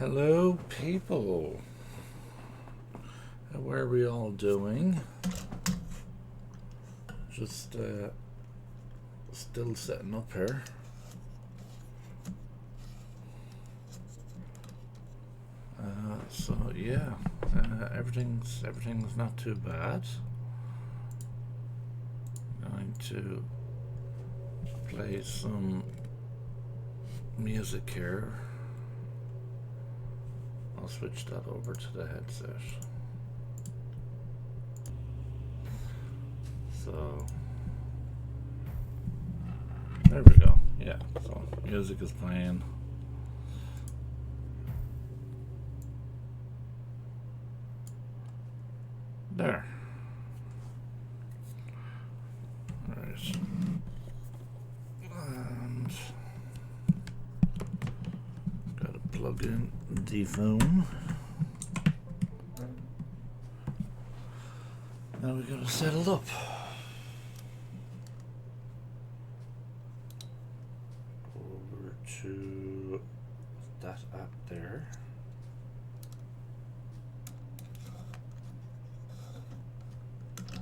Hello, people. How are we all doing? Just still setting up here. So yeah, everything's not too bad. Going to play some music here. I'll switch that over to the headset. So there we go. Yeah, so music is playing. There. Alright. And gotta plug in the phone. Now we gotta set it up. Over to that app there. I'm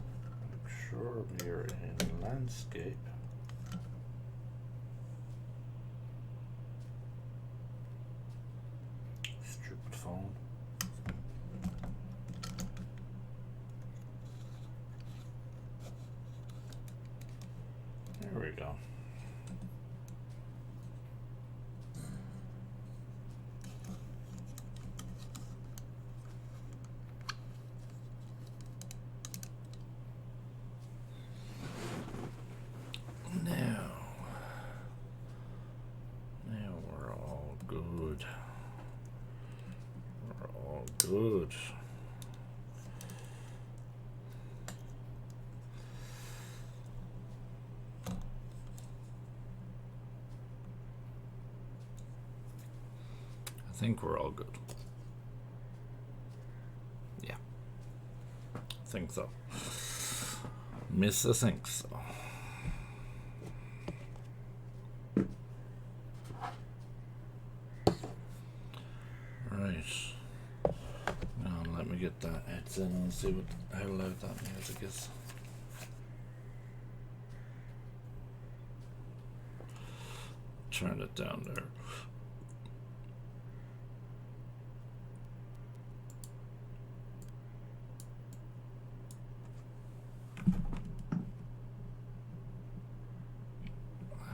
sure we're in landscape. Stupid phone. There we go. Now we're all good. We're all good. I think we're all good. Yeah. I think so. Miss, I think so. Right. Now let me get that headset on and see how loud that music is. Turn it down there.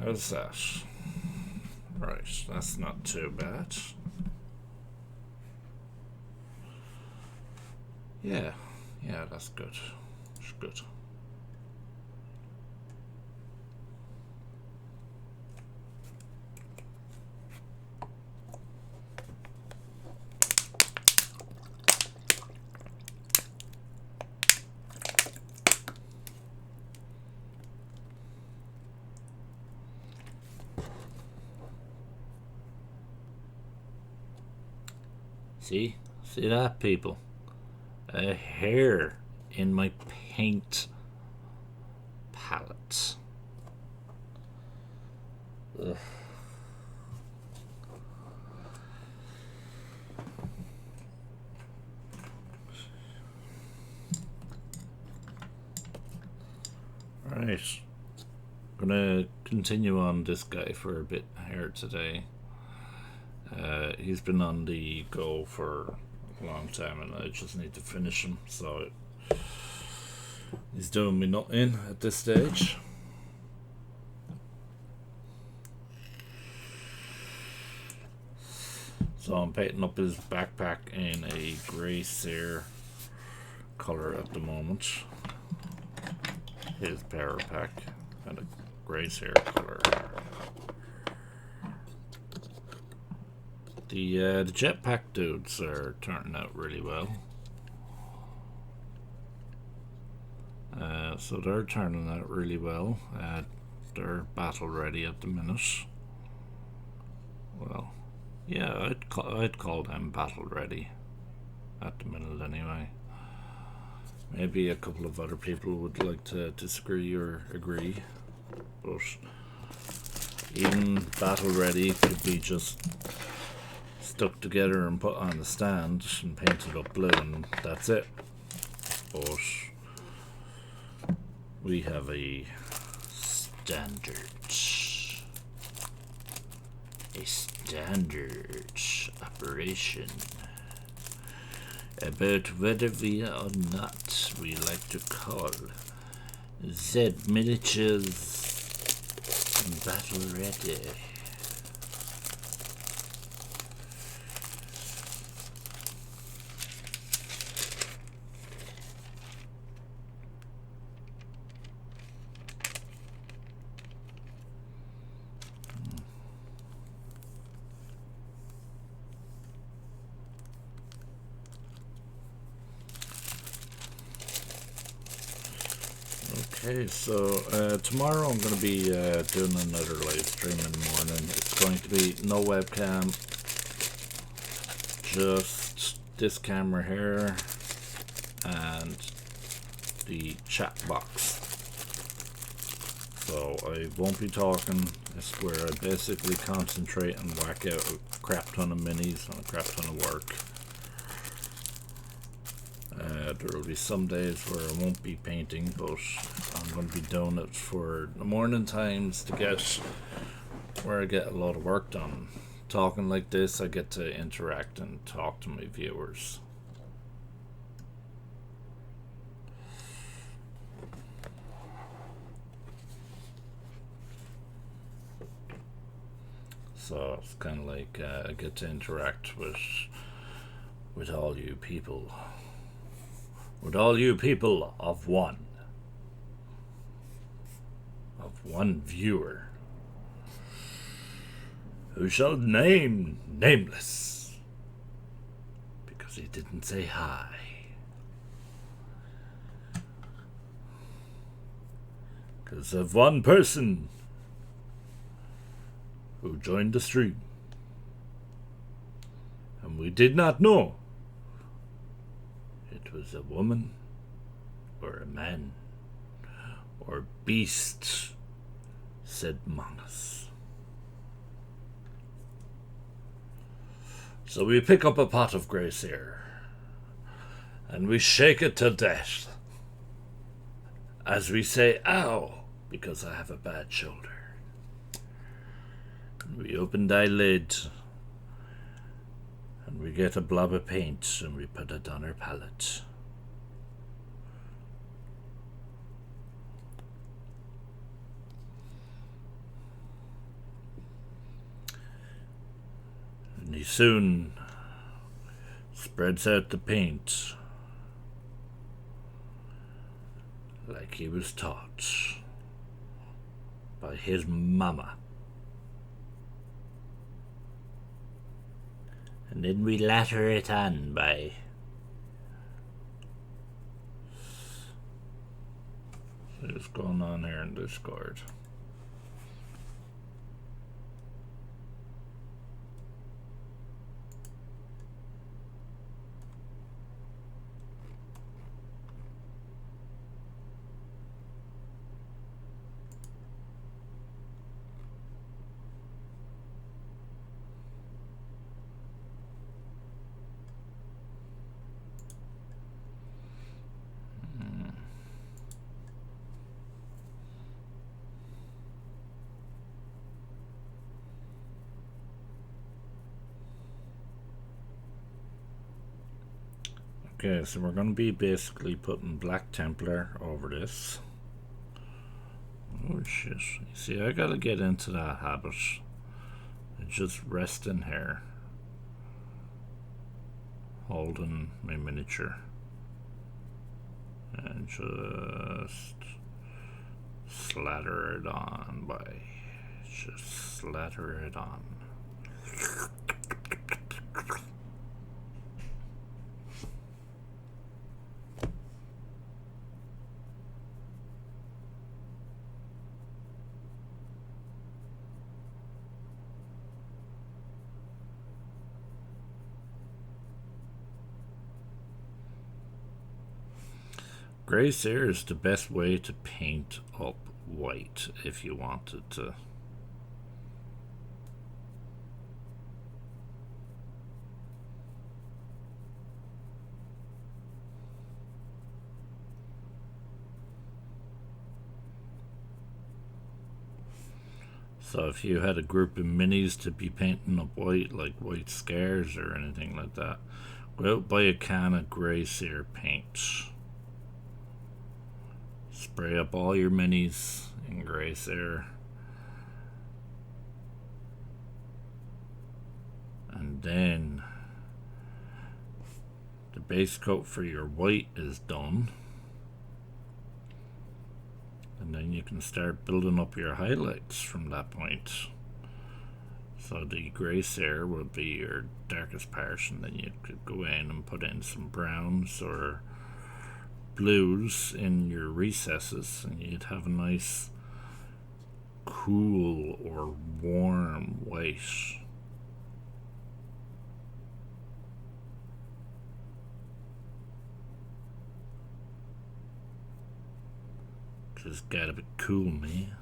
How's that? Right, that's not too bad. Yeah, that's good. It's good. See that, people? A hair in my paint palette. Ugh. Alright. Gonna continue on this guy for a bit here today. He's been on the go for a long time and I just need to finish him, so he's doing me nothing at this stage. So I'm painting up his backpack in a grey cere colour at the moment. His power pack and a grey cere colour. The jetpack dudes are turning out really well. So they're turning out really well. They're battle ready at the minute. Well, yeah, I'd call them battle ready at the minute anyway. Maybe a couple of other people would like to disagree or agree, but even battle ready could be just stuck together and put on the stand and painted up blue, and that's it. But we have a standard operation about whether we or not we like to call Z miniatures battle ready. Okay, so tomorrow I'm going to be doing another live stream in the morning. It's going to be no webcam, just this camera here and the chat box. So I won't be talking. It's where I basically concentrate and whack out a crap ton of minis and a crap ton of work. There will be some days where I won't be painting, but I'm going to be doing it for the morning times to get where I get a lot of work done. Talking like this, I get to interact and talk to my viewers. So it's kind of like I get to interact with all you people. With all you people of one viewer, who shall name nameless, because he didn't say hi. Because of one person who joined the stream, and we did not know it was a woman or a man or beast, said Manus. So we pick up a pot of grey seer and we shake it to death as we say, ow, because I have a bad shoulder. And we open thy lid and we get a blob of paint and we put it on her palette. And he soon spreads out the paint like he was taught by his mama. And then we lather it on by what's going on here in Discord. Okay, so we're going to be basically putting Black Templar over this. Oh shit. See, I gotta get into that habit. And just resting here. Holding my miniature. And just slather it on by... Just slather it on. Grey seer is the best way to paint up white if you wanted to. So if you had a group of minis to be painting up white, like white scars or anything like that, go out, buy a can of grey cere paint. Spray up all your minis in grey cere. And then the base coat for your white is done. And then you can start building up your highlights from that point. So the grey cere will be your darkest part, and then you could go in and put in some browns or blues in your recesses, and you'd have a nice cool or warm white. Just gotta be cool, man.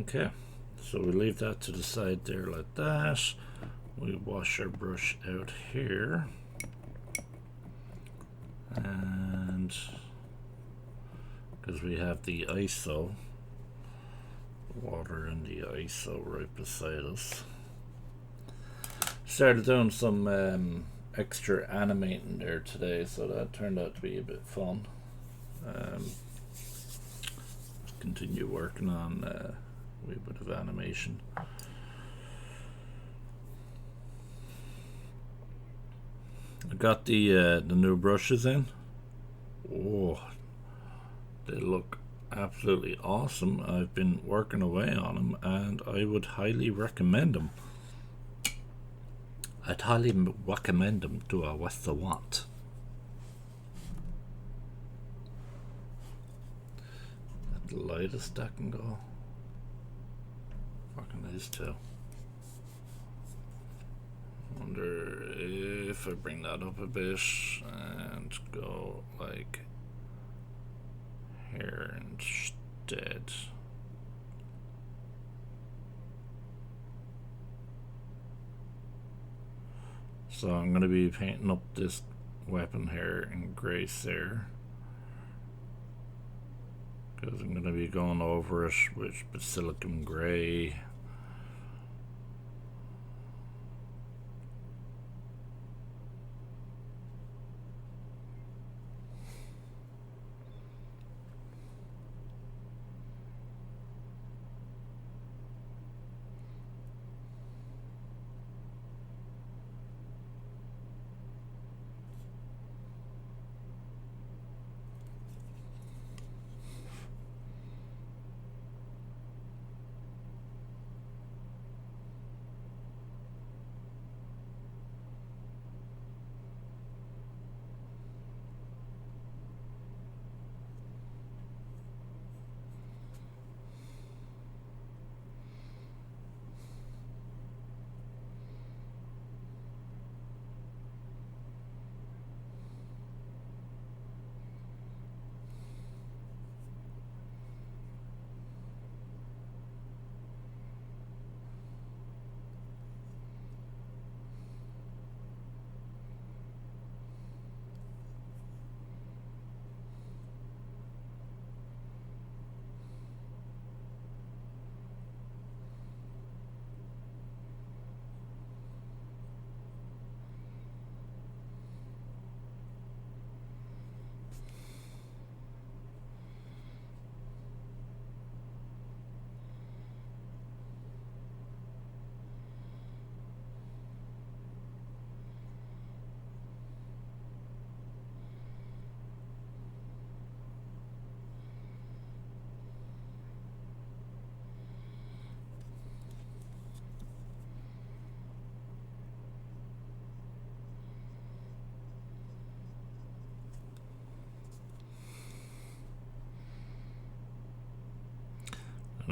Okay, so we leave that to the side there like that. We wash our brush out here, and because we have the ISO, water and the ISO right beside us, started doing some extra animating there today, so that turned out to be a bit fun. Continue working on a wee bit of animation. I got the new brushes in. Oh, they look absolutely awesome. I've been working away on them, and I would highly recommend them. I'd highly recommend them to a what they want. The lightest that can go. Fucking these two. Wonder if I bring that up a bit and go like here instead. So I'm going to be painting up this weapon here in grey cere, because I'm going to be going over it with silicon grey.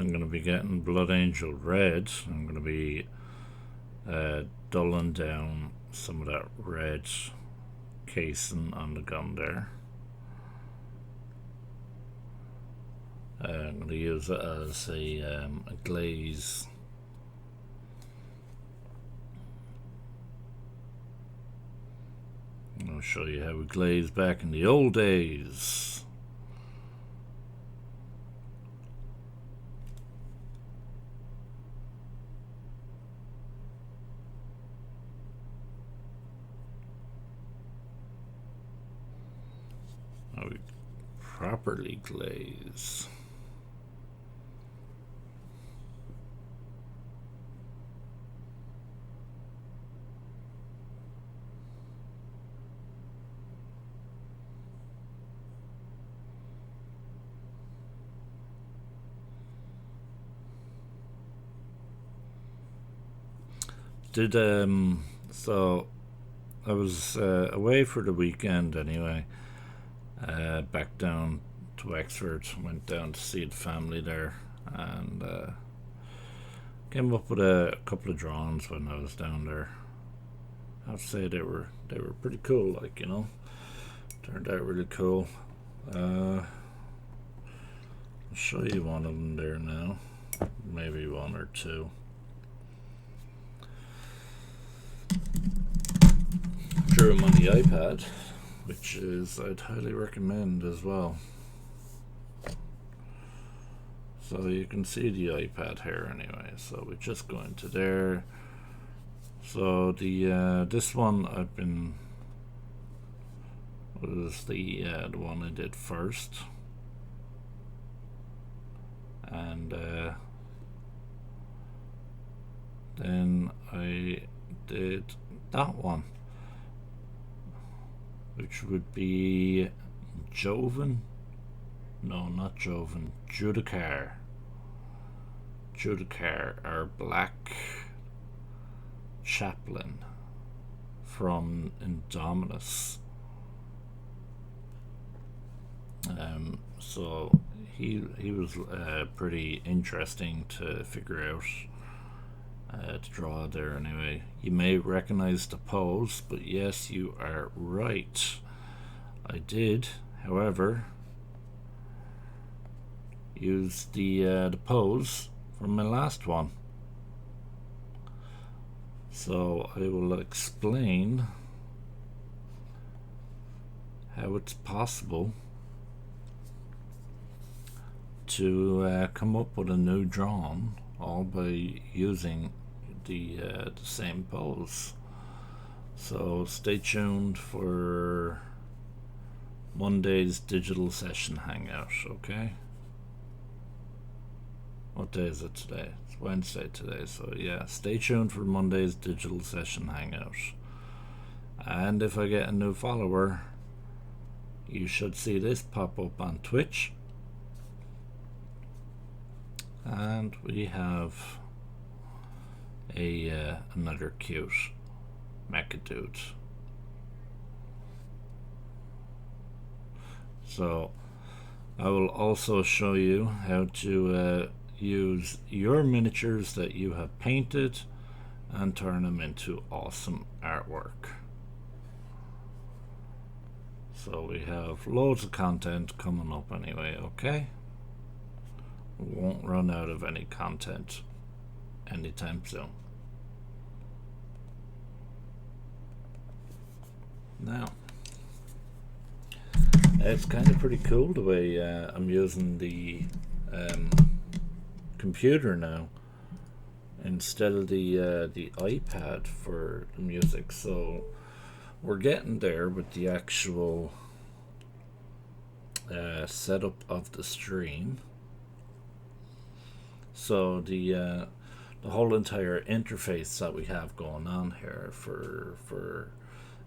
I'm going to be getting Blood Angel Red. I'm going to be dulling down some of that red casing on the gun there. I'm going to use it as a glaze. I'll show you how we glaze back in the old days. How we properly glaze. So I was away for the weekend anyway. Back down to Wexford, went down to see the family there, and came up with a couple of drawings when I was down there. I have to say they were pretty cool, like, you know, turned out really cool. I'll show you one of them there now, maybe one or two. Drew them on the iPad, which is I'd highly recommend as well. So you can see the iPad here anyway. So we just go into there. So the this one was the one I did first, and then I did that one, which would be Joven. No, not Joven. Judicar. Judicar, our black chaplain from Indominus. So he was pretty interesting to figure out. To draw there anyway. You may recognize the pose, but yes, you are right. I did, however, use the pose from my last one. So I will explain how it's possible to come up with a new drawing all by using the same pose. So stay tuned for Monday's digital session hangout, okay? What day is it today? It's Wednesday today, so yeah, stay tuned for Monday's digital session hangout. And if I get a new follower, you should see this pop up on Twitch. And we have another cute mecha dude. So I will also show you how to use your miniatures that you have painted and turn them into awesome artwork. So we have loads of content coming up anyway, okay? We won't run out of any content anytime soon. Now, it's kind of pretty cool the way I'm using the computer now instead of the iPad for the music. So we're getting there with the actual setup of the stream. So the whole entire interface that we have going on here for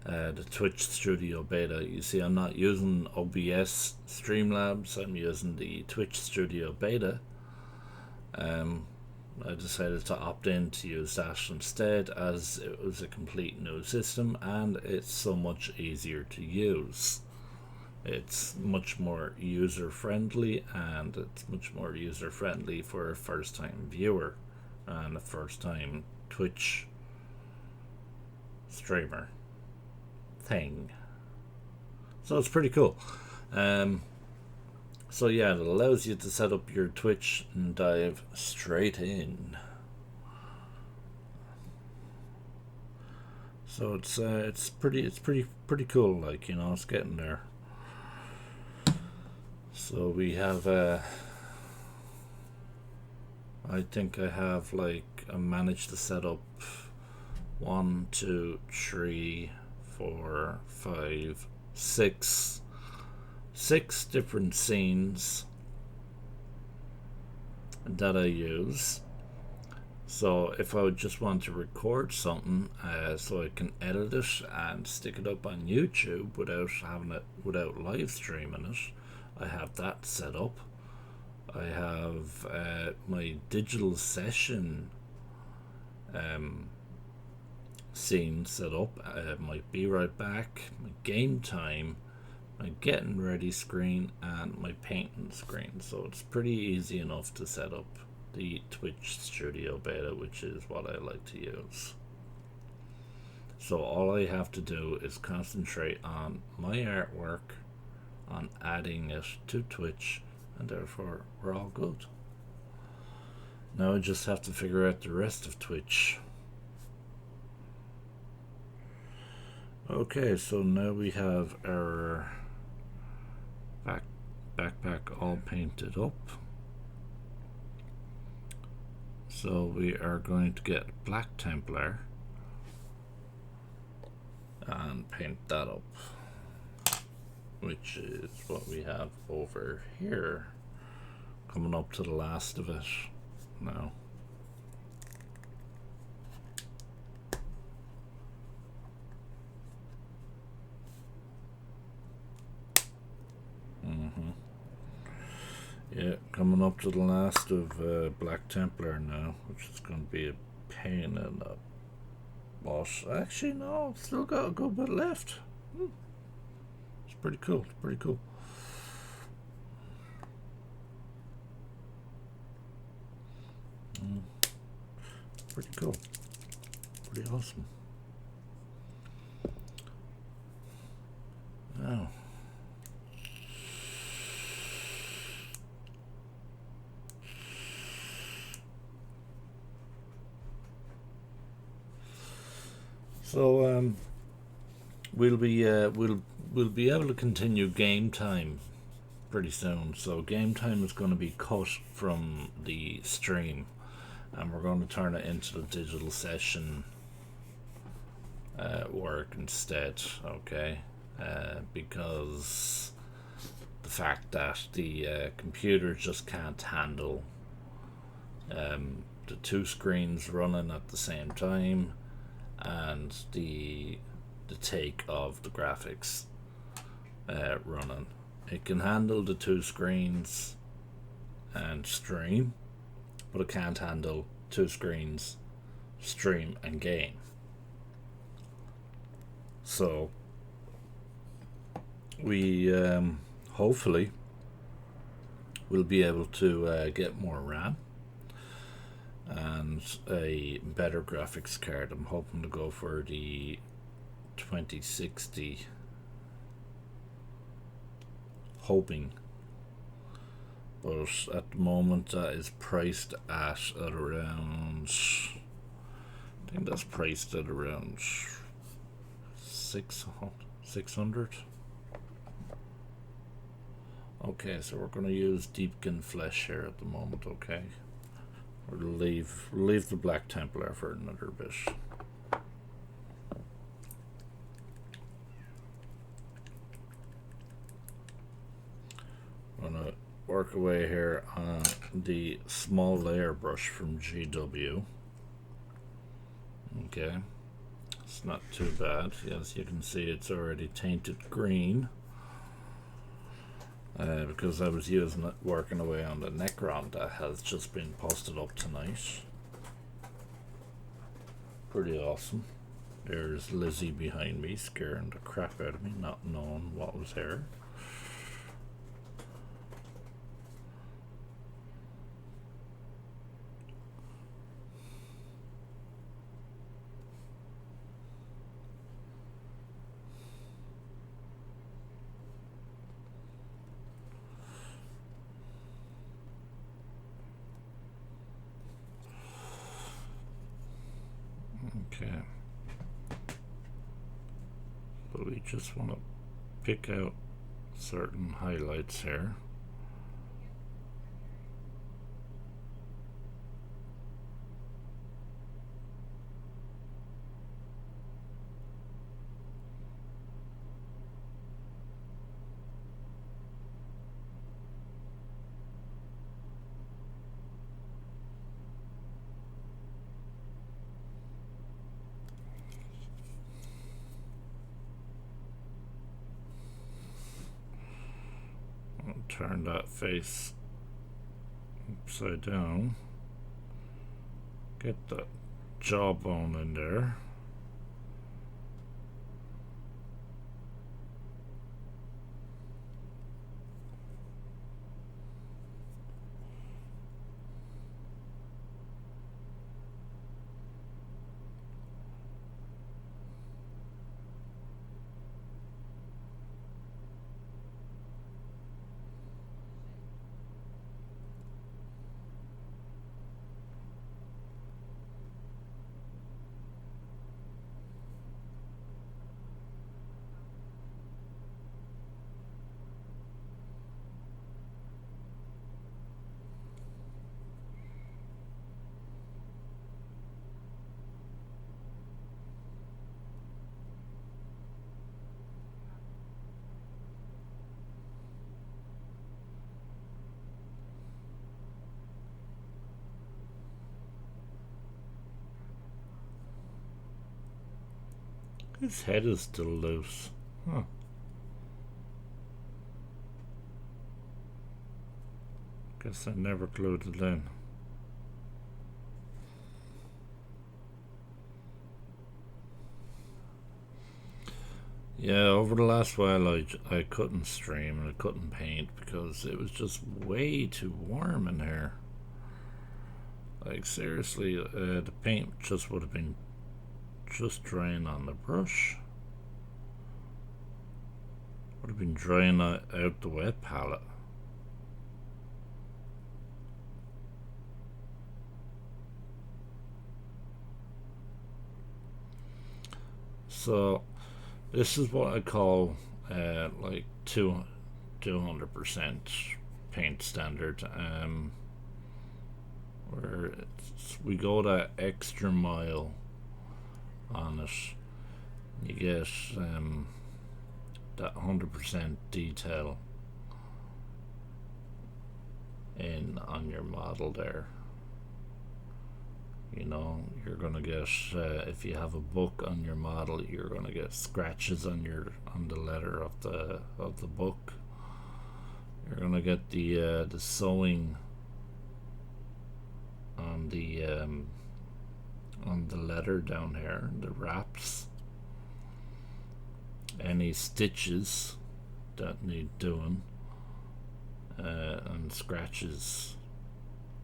the Twitch Studio Beta. You see, I'm not using OBS Streamlabs. I'm using the Twitch Studio Beta. I decided to opt in to use that instead, as it was a complete new system and it's so much easier to use. It's much more user friendly, and it's much more user friendly for a first time viewer and a first time Twitch streamer thing. So it's pretty cool. So yeah, it allows you to set up your Twitch and dive straight in. So it's pretty cool. Like, you know, it's getting there. So we have I think I have, like, I managed to set up 1, 2, 3, 4, 5, 6 different scenes that I use. So if I would just want to record something, so I can edit it and stick it up on YouTube without live streaming it, I have that set up. I have my digital session scene set up. My be right back, my game time, my getting ready screen, and my painting screen. So it's pretty easy enough to set up the Twitch Studio Beta, which is what I like to use. So all I have to do is concentrate on my artwork, on adding it to Twitch, and therefore we're all good. Now I just have to figure out the rest of Twitch. Okay, so now we have our backpack all painted up. So we are going to get Black Templar and paint that up, which is what we have over here, coming up to the last of it now. Yeah, coming up to the last of Black Templar now, which is going to be a pain in the butt. Actually, no, still got a good bit left. It's pretty cool. It's pretty cool. Pretty cool. Pretty awesome. Now, so we'll be able to continue game time pretty soon. So game time is going to be cut from the stream, and we're going to turn it into the digital session work instead. Okay, because the fact that the computer just can't handle the two screens running at the same time, and the take of the graphics running. It can handle the two screens and stream, but it can't handle two screens, stream, and game. So we hopefully will be able to get more RAM and a better graphics card. I'm hoping to go for the 2060, hoping, but at the moment that is priced at around, I think that's priced at around 600. Okay, so we're going to use Deepkin Flesh here at the moment. Okay, we'll leave the Black Templar for another bit. I'm gonna work away here on the small layer brush from GW. Okay, it's not too bad. As you can see, it's already tainted green because I was using it working away on the Necron that has just been posted up tonight. Pretty awesome. There's Lizzie behind me scaring the crap out of me, not knowing what was here. Okay. But we just want to pick out certain highlights here. Turn that face upside down. Get that jawbone in there. His head is still loose. Huh. Guess I never glued it in. Yeah, over the last while I couldn't stream and I couldn't paint because it was just way too warm in here. Like seriously, the paint just would have been just drying on the brush. Would have been drying out the wet palette. So this is what I call like 200% paint standard. Where we go that extra mile on it. You get that 100% detail in on your model there. You know, you're gonna get if you have a book on your model, you're gonna get scratches on the letter of the book. You're gonna get the sewing on the letter down here, the wraps. Any stitches that need doing, and scratches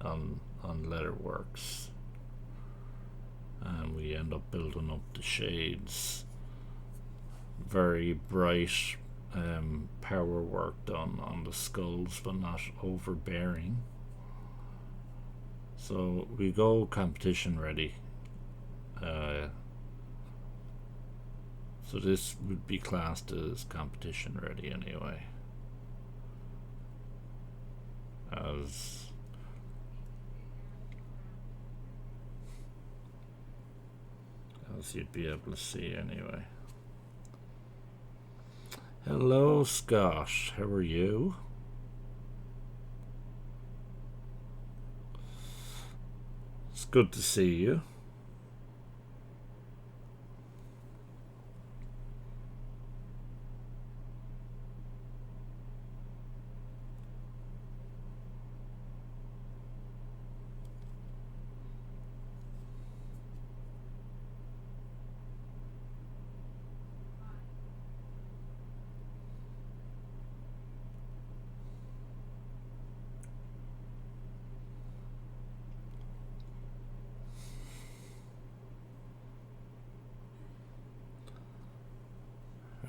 on letter works. And we end up building up the shades. Very bright power work done on the skulls, but not overbearing. So we go competition ready. So this would be classed as competition ready anyway. As you'd be able to see anyway. Hello, Scott. How are you? It's good to see you.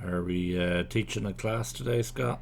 Are we teaching a class today, Scott?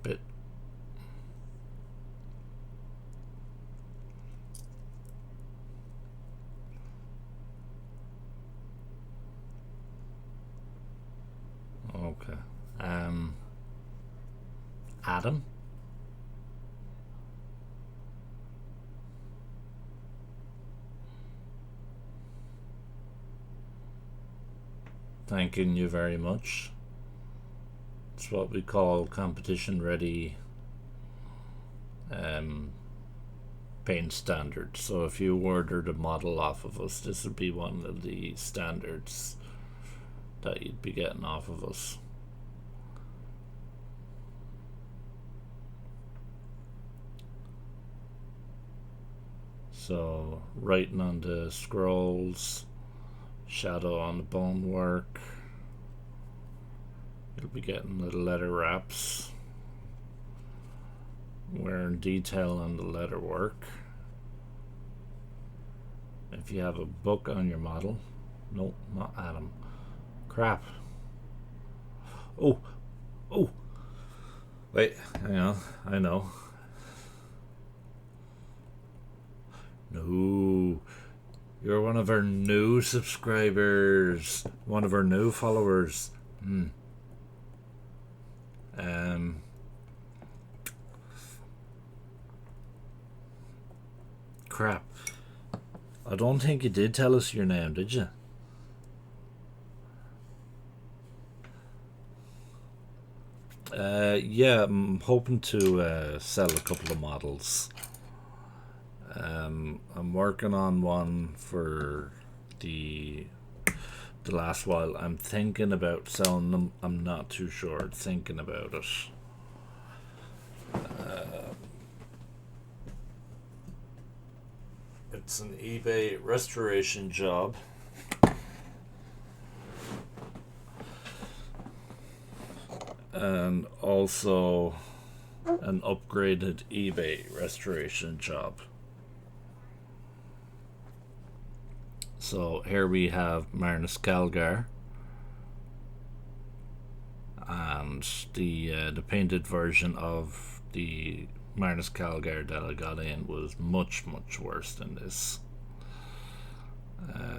Bit. Okay. Adam. Thanking you very much. It's what we call competition ready paint standard. So if you ordered a model off of us, this would be one of the standards that you'd be getting off of us. So writing on the scrolls, shadow on the bonework. You'll be getting the letter wraps, wearing detail on the letter work. If you have a book on your model, nope, not Adam. Crap. Oh, wait, hang on, I know. No, you're one of our new subscribers, one of our new followers. Crap. I don't think you did tell us your name, did you? Yeah, I'm hoping to sell a couple of models. I'm working on one for the last while. I'm thinking about selling them. I'm not too sure. Thinking about it. It's an eBay restoration job. And also an upgraded eBay restoration job. So here we have Marnus Calgar, and the painted version of the Marnus Calgar that I got in was much worse than this.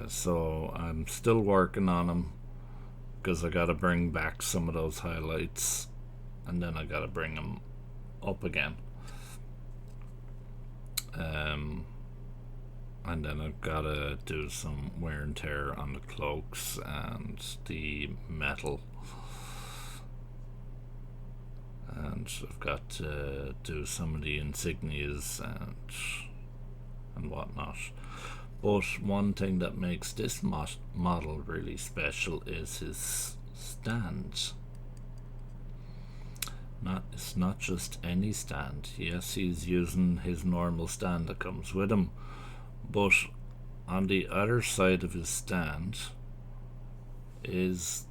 So I'm still working on them because I gotta bring back some of those highlights, and then I gotta bring them up again. And then I've gotta do some wear and tear on the cloaks and the metal, and I've got to do some of the insignias and whatnot. But one thing that makes this model really special is his stand. It's not just any stand. Yes, he's using his normal stand that comes with him, but on the other side of his stand is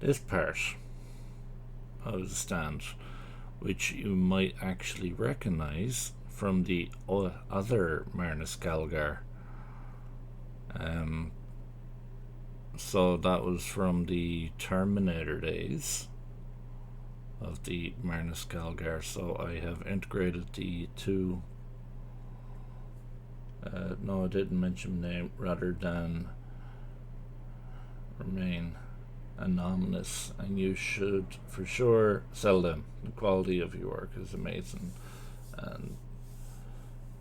this part of the stand, which you might actually recognize from the other Marnus Calgar. So that was from the Terminator days of the Marnus Calgar. So I have integrated the two. No, I didn't mention name, rather than remain anonymous, and you should for sure sell them. The quality of your work is amazing, and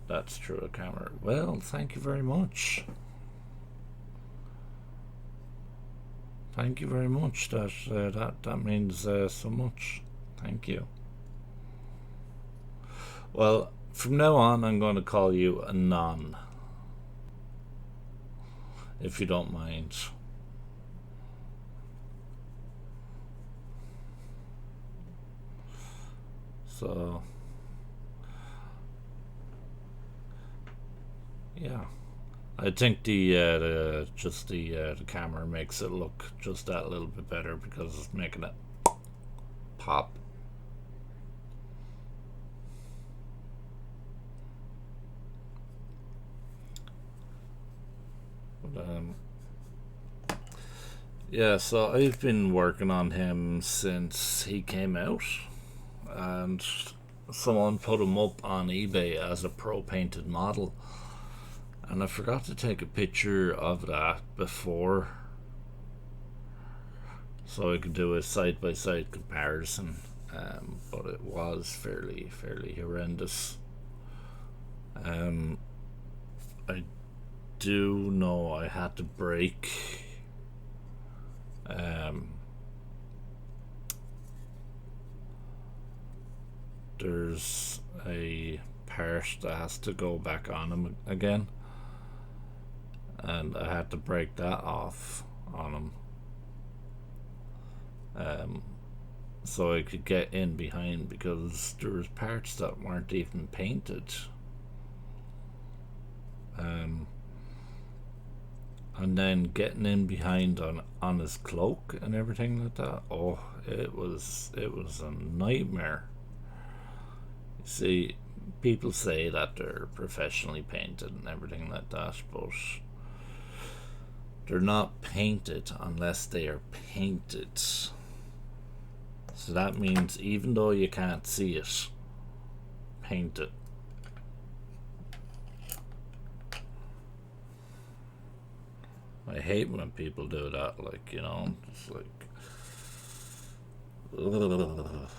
that's true of camera. Well, thank you very much. Thank you very much. That means so much. Thank you. Well, from now on, I'm going to call you Anon, if you don't mind. So, yeah, I think the camera makes it look just that little bit better because it's making it pop. But, yeah, so I've been working on him since he came out, and someone put him up on eBay as a pro painted model, and I forgot to take a picture of that before so I could do a side by side comparison. But it was fairly horrendous. I do know I had to break there's a part that has to go back on him again, and I had to break that off on him, so I could get in behind, because there was parts that weren't even painted. And then getting in behind on his cloak and everything like that. Oh, it was a nightmare. You see, people say that they're professionally painted and everything like that, but they're not painted unless they are painted. So that means even though you can't see it, paint it. I hate when people do that, like, you know, it's like, ugh.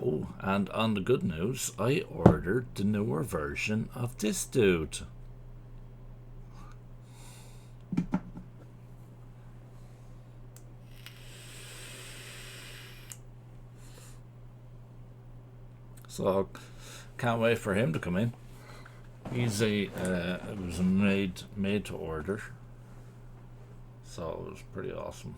Oh, and on the good news, I ordered the newer version of this dude. So, can't wait for him to come in. He's it was made to order, so it was pretty awesome.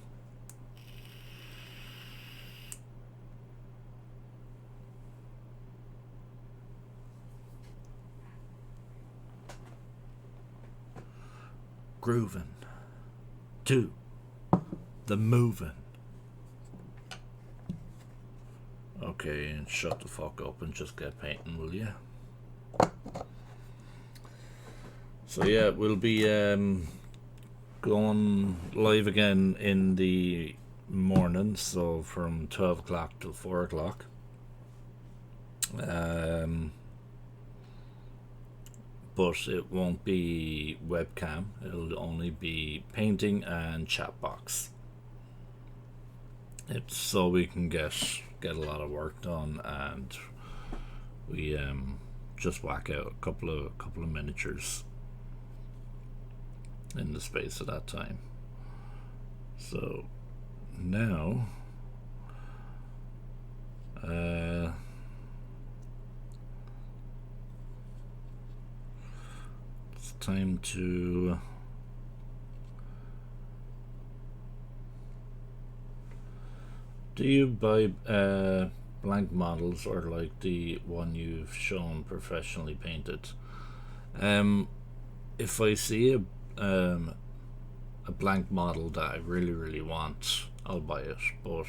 Grooving to the moving. Okay, and shut the fuck up and just get painting, will ya? So yeah, we'll be going live again in the morning, so from 12 o'clock till 4 o'clock. But it won't be webcam, it'll only be painting and chat box. It's so we can get a lot of work done, and we just whack out a couple of miniatures in the space of that time. So now it's time to do you buy blank models, or like the one you've shown professionally painted? If I see a blank model that I really want, I'll buy it. But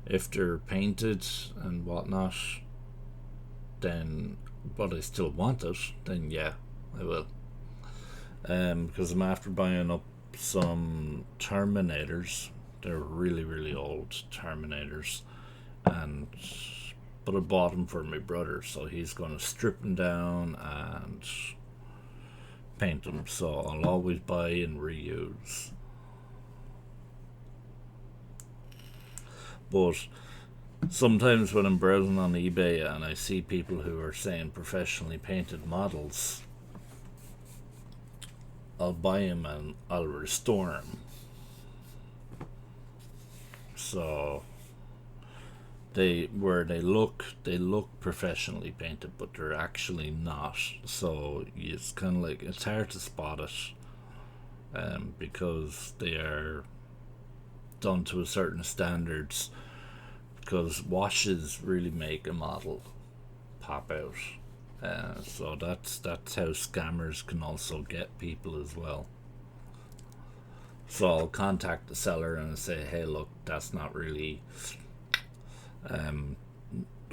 if they're painted and whatnot, then but I still want it, then yeah, I will. Because I'm after buying up some Terminators. They're really old Terminators, and but I bought them for my brother, so he's going to strip them down and paint them. So I'll always buy and reuse. But sometimes when I'm browsing on eBay and I see people who are saying professionally painted models, I'll buy them and I'll restore them. So they look professionally painted, but they're actually not. So it's kind of like, it's hard to spot it, because they are done to a certain standards, because washes really make a model pop out. So that's how scammers can also get people as well. So I'll contact the seller and say, hey, look, that's not really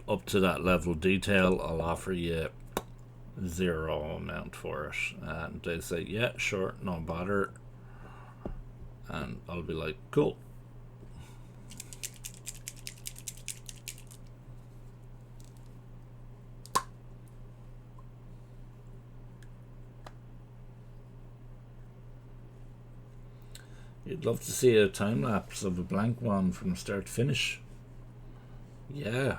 up to that level of detail. I'll offer you zero amount for it, and they say, yeah, sure, no bother, and I'll be like, cool. You'd love to see a time lapse of a blank one from start to finish. Yeah,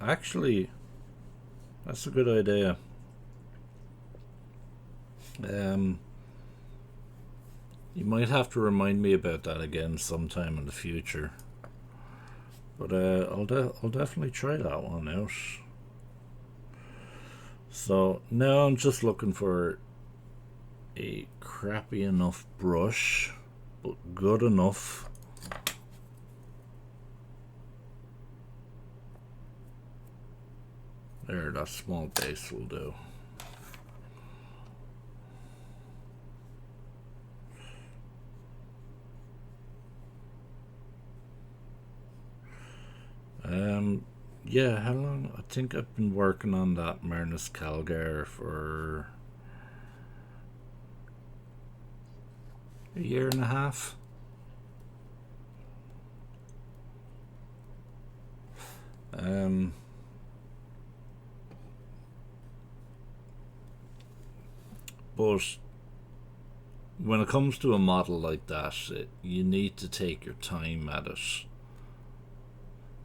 actually, that's a good idea. You might have to remind me about that again sometime in the future. But I'll definitely try that one out. So now I'm just looking for a crappy enough brush, but good enough. There, that small base will do. Yeah, how long? I think I've been working on that Marnus Calgar for a year and a half. But when it comes to a model like that, you need to take your time at it.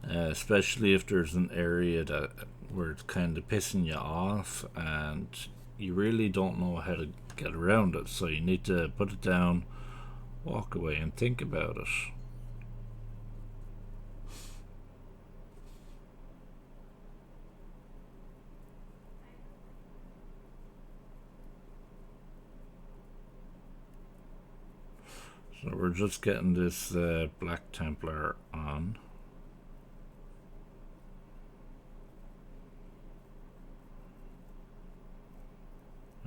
Especially if there's an area where it's kind of pissing you off and you really don't know how to get around it. So you need to put it down, walk away, and think about it. So we're just getting this Black Templar on.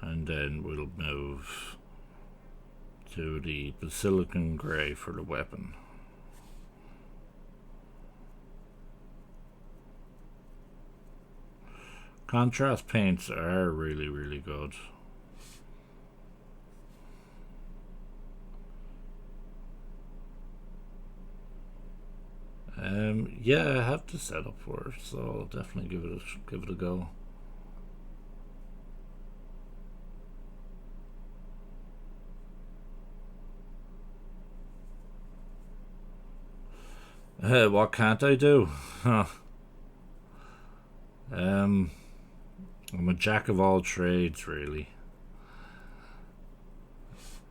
And then we'll move to the Basilican Grey for the weapon. Contrast paints are really, really good. Yeah, I have the setup for it, so I'll definitely give it a go. What can't I do? I'm a jack of all trades, really.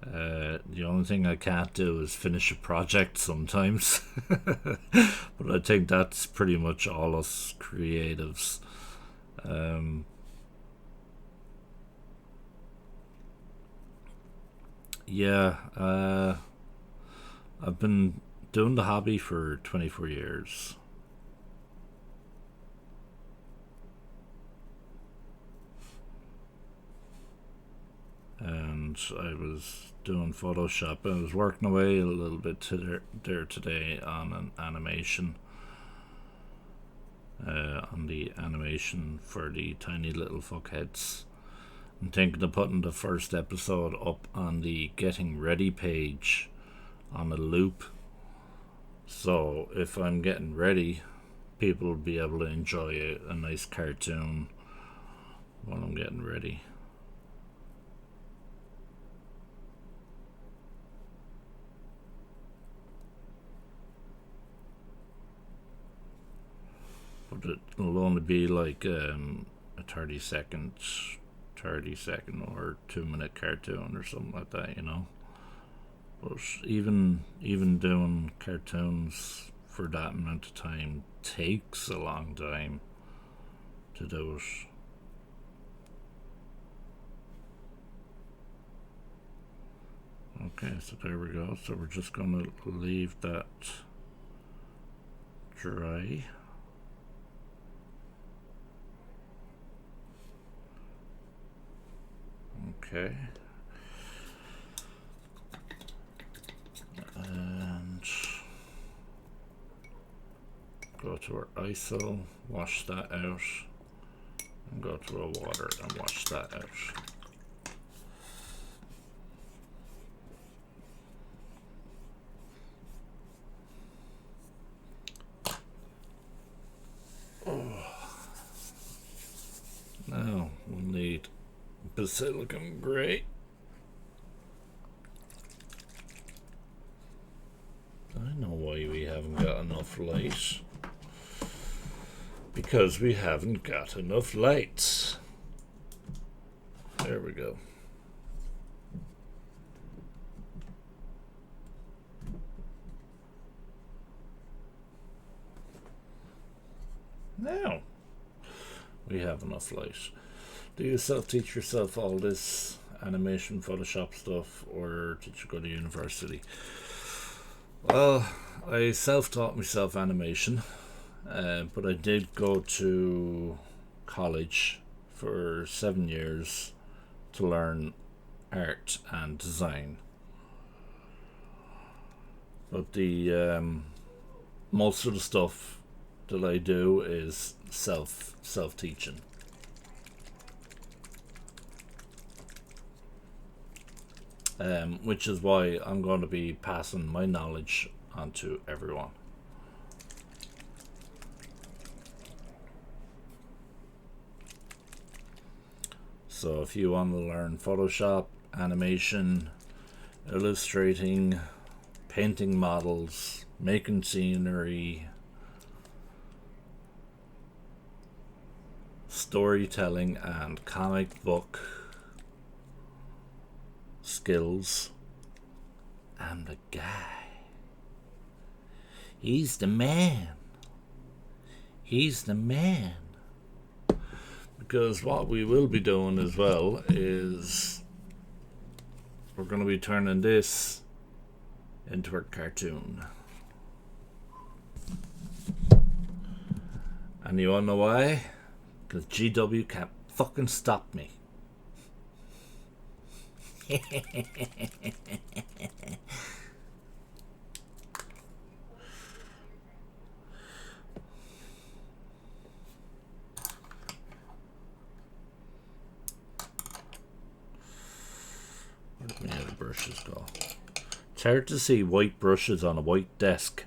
The only thing I can't do is finish a project sometimes. But I think that's pretty much all us creatives. Yeah, I've been doing the hobby for 24 years. And I was doing Photoshop. I was working away a little bit there today on an animation. On the animation for the tiny little fuckheads. I'm thinking of putting the first episode up on the getting ready page on a loop. So if I'm getting ready, people will be able to enjoy a nice cartoon while I'm getting ready. But it'll only be like a 30-second or 2-minute cartoon or something like that, you know. But even doing cartoons for that amount of time takes a long time to do it. Okay, so there we go. So we're just going to leave that dry. Okay. And go to our ISO, wash that out, and go to the water and wash that out. Now we'll need basilicum grey. I know why we haven't got enough light. Because we haven't got enough lights. There we go. Now we have enough light. Do you self-teach yourself all this animation, Photoshop stuff, or did you go to university? Well, I self-taught myself animation, but I did go to college for 7 years to learn art and design. But the most of the stuff that I do is self-teaching. Which is why I'm going to be passing my knowledge on to everyone. So if you want to learn Photoshop, animation, illustrating, painting models, making scenery, storytelling and comic book skills, I'm the guy. He's the man. He's the man. Because what we will be doing as well is we're going to be turning this into a cartoon. And you wanna know why? Because GW can't fucking stop me. Where did my other brushes go? It's hard to see white brushes on a white desk.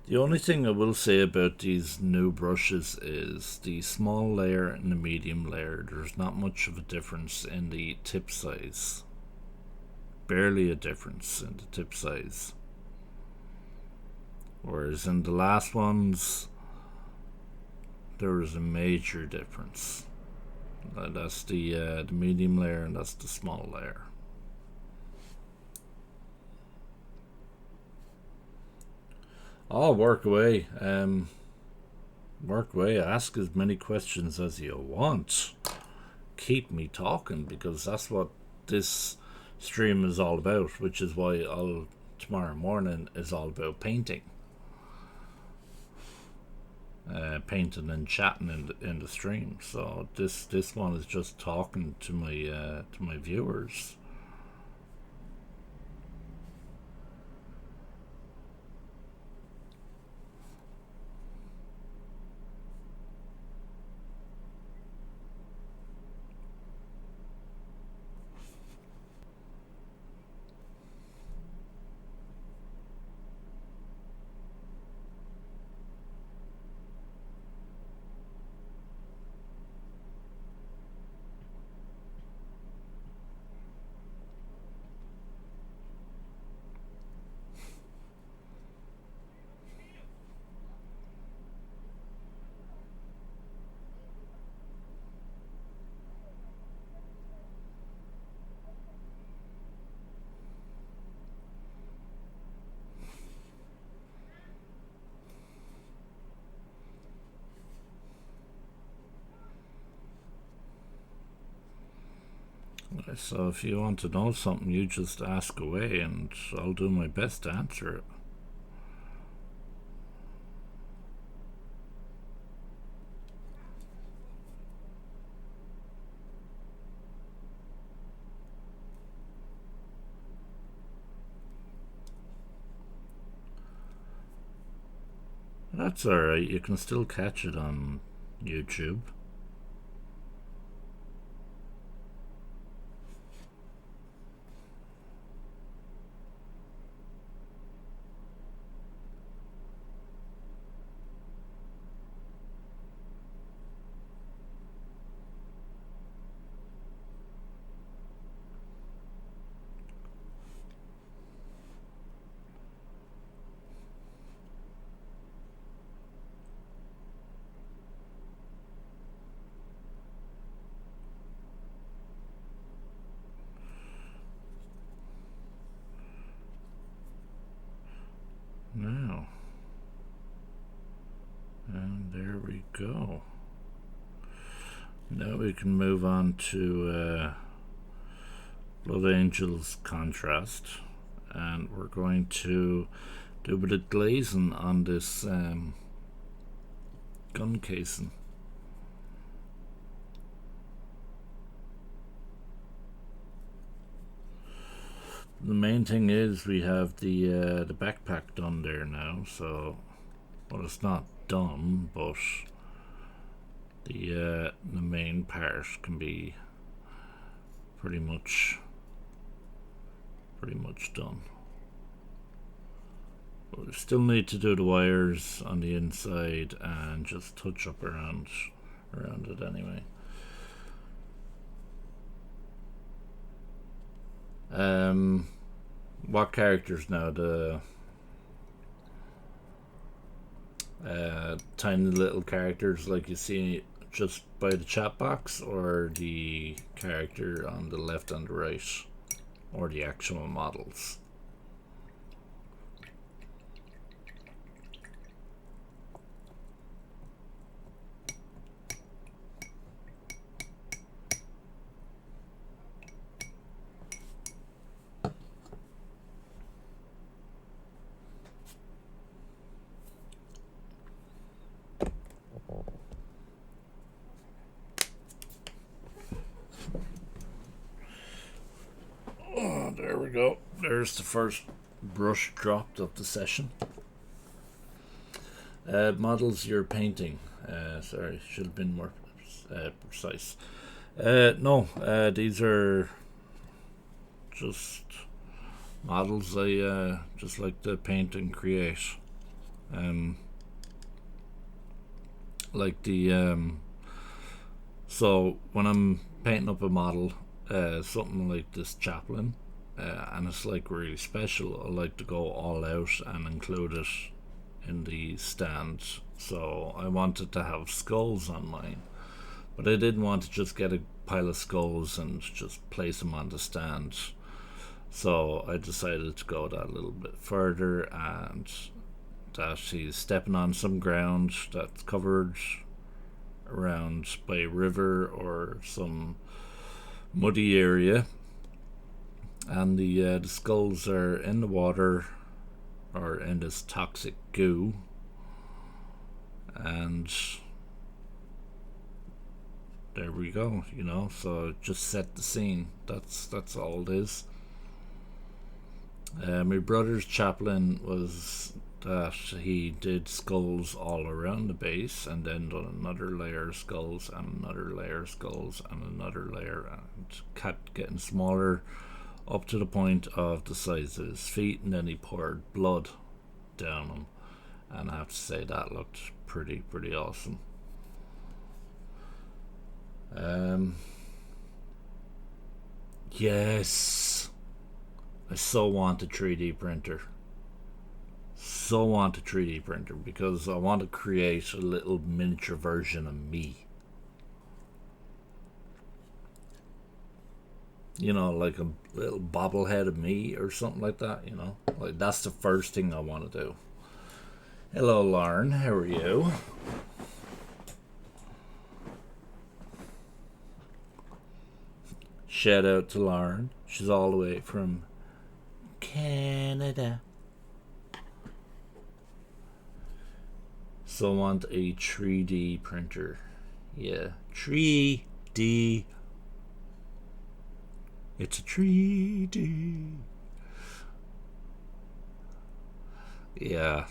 The only thing I will say about these new brushes is the small layer and the medium layer. There's not much of a difference in the tip size. Barely a difference in the tip size. Whereas in the last ones, there was a major difference. That's the medium layer and that's the small layer. Oh, work away. Work away. Ask as many questions as you want. Keep me talking, because that's what this stream is all about, which is why tomorrow morning is all about painting. Painting and chatting in the stream. So this one is just talking to my viewers. So if you want to know something, you just ask away and I'll do my best to answer it. That's alright, you can still catch it on YouTube. Now, and there we go. Now we can move on to Blood Angel's contrast, and we're going to do a bit of glazing on this gun casing. The main thing is we have the backpack done there now, so well, it's not done, but the main part can be pretty much done. But we still need to do the wires on the inside and just touch up around it anyway. What characters now? The tiny little characters like you see just by the chat box, or the character on the left and the right, or the actual models? Oh, there we go. There's the first brush dropped of the session. Models you're painting. Sorry, should have been more precise. No, these are just models I just like to paint and create. Like the so when I'm painting up a model, something like this chaplain, and it's like really special, I like to go all out and include it in the stand. So I wanted to have skulls on mine, but I didn't want to just get a pile of skulls and just place them on the stand. So I decided to go that a little bit further, and that he's stepping on some ground that's covered around by a river or some muddy area, and the skulls are in the water or in this toxic goo, and there we go, you know. So just set the scene. That's all it is. My brother's chaplain was that he did skulls all around the base, and then done another layer of skulls and another layer of skulls and another layer, and kept getting smaller up to the point of the size of his feet, and then he poured blood down him, and I have to say that looked pretty awesome. Yes, I so want a 3D printer. So want a 3D printer because I want to create a little miniature version of me. You know, like a little bobblehead of me or something like that, you know. Like, that's the first thing I want to do. Hello, Lauren. How are you? Shout out to Lauren. She's all the way from Canada. So I want a 3D printer. Yeah, 3D. It's a 3D. Yeah,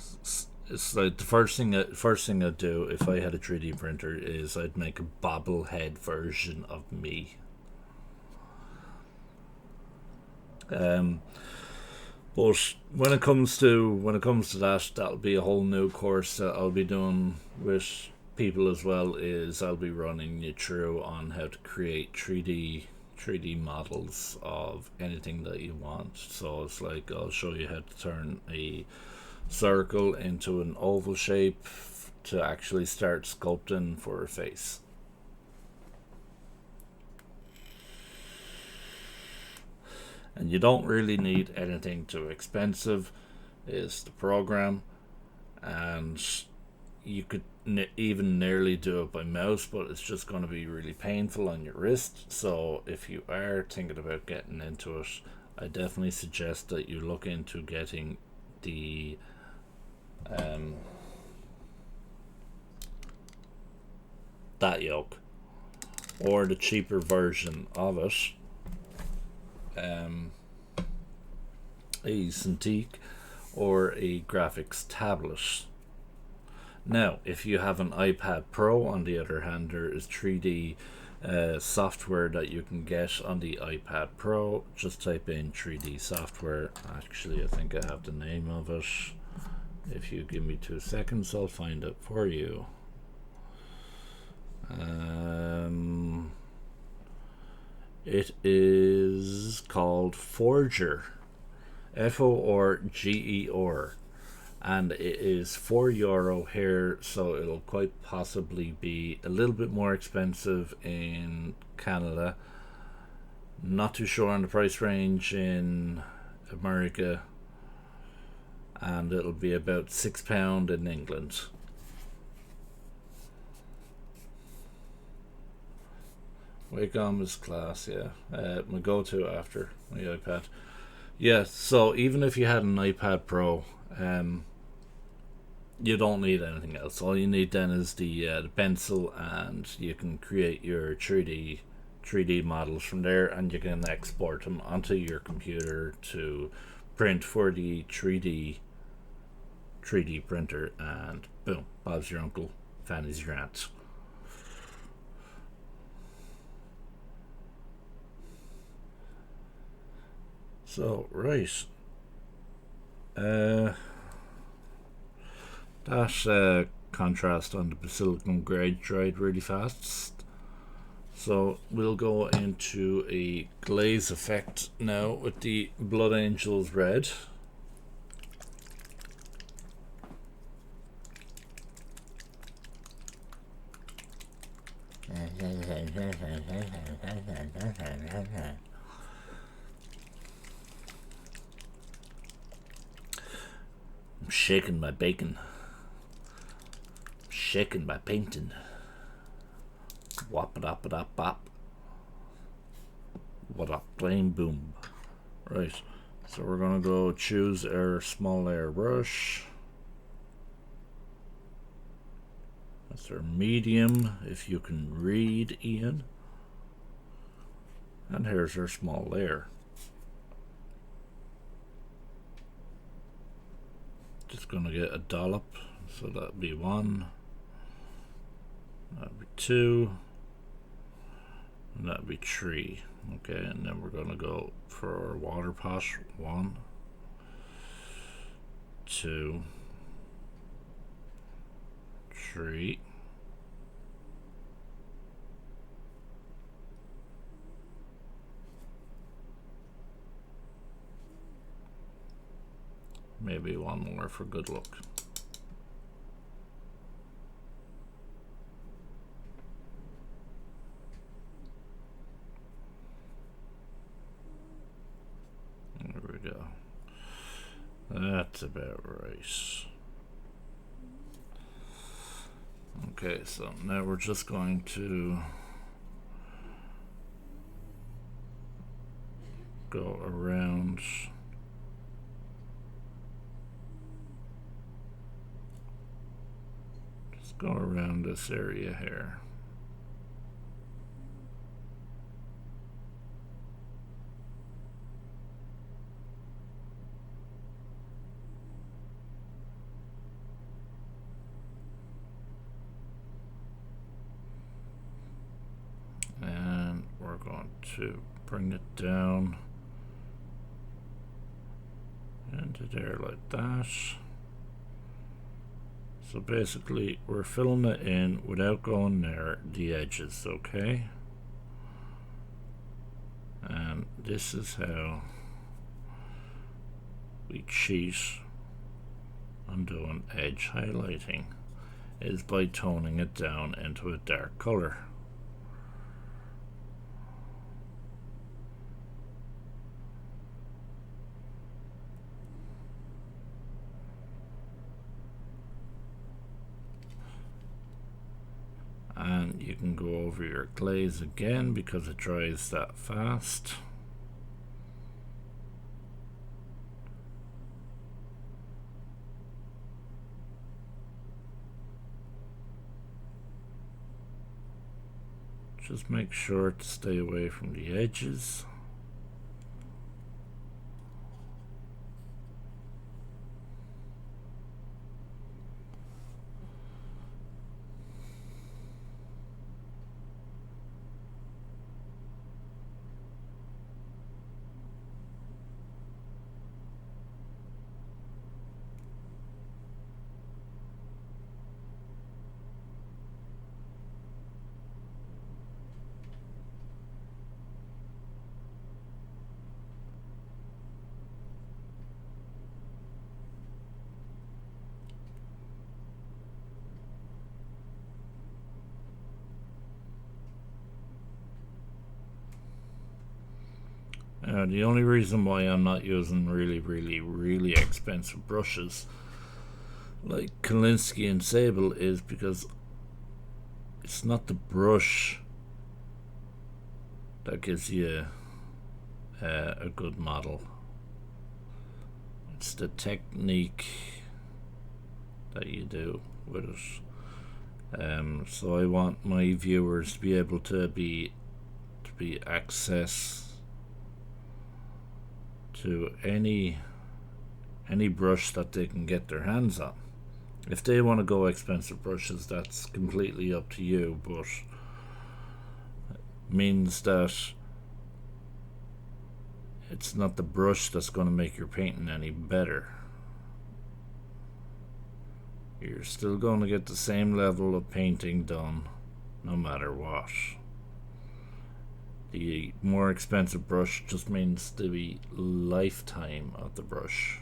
It's like the first thing I'd do if I had a 3D printer is I'd make a bobblehead version of me. Um, but when it comes to that, that'll be a whole new course that I'll be doing with people as well. Is I'll be running you through on how to create 3D models of anything that you want. So it's like I'll show you how to turn a circle into an oval shape to actually start sculpting for a face. And you don't really need anything too expensive. Is the program, and you could even nearly do it by mouse, but it's just going to be really painful on your wrist. So if you are thinking about getting into it, I definitely suggest that you look into getting the um, that yoke or the cheaper version of it, um, a Cintiq or a graphics tablet. Now, if you have an iPad Pro, on the other hand, there is 3D software that you can get on the iPad Pro. Just type in 3D software. Actually, I think I have the name of it. If you give me 2 seconds, I'll find it for you. It is called Forger, Forger, and it is €4 here, so it'll quite possibly be a little bit more expensive in Canada. Not too sure on the price range in America, and it'll be about £6 in England. Wacom is class, yeah. My go-to after my iPad. Yeah, so even if you had an iPad Pro, you don't need anything else. All you need then is the pencil, and you can create your 3D models from there, and you can export them onto your computer to print for the 3D printer, and boom, Bob's your uncle, Fanny's your aunt. So right, uh, that contrast on the silicone grade dried really fast. So we'll go into a glaze effect now with the Blood Angels red. I'm shaking my bacon. Shaking my painting. Wop it up it up bop. What up, plain boom. Right, so we're gonna go choose our small layer brush. That's our medium, if you can read, Ian. And here's our small layer. Just gonna get a dollop, so that'd be 1, that'd be 2, and that'd be 3. Okay, and then we're gonna go for our water pot. 1, 2, 3. Maybe 1 more for good luck. There we go. That's about right. Okay, so now we're just going to go around this area here. to bring it down into there like that. So basically we're filling it in without going near the edges, okay? And this is how we cheat on doing edge highlighting, is by toning it down into a dark color. And you can go over your glaze again because it dries that fast. Just make sure to stay away from the edges. The only reason why I'm not using really expensive brushes like Kolinsky and Sable is because it's not the brush that gives you a good model. It's the technique that you do with it. So I want my viewers to be able to be access to any brush that they can get their hands on. If they want to go expensive brushes, that's completely up to you, but it means that it's not the brush that's going to make your painting any better. You're still going to get the same level of painting done no matter what. The more expensive brush just means the lifetime of the brush.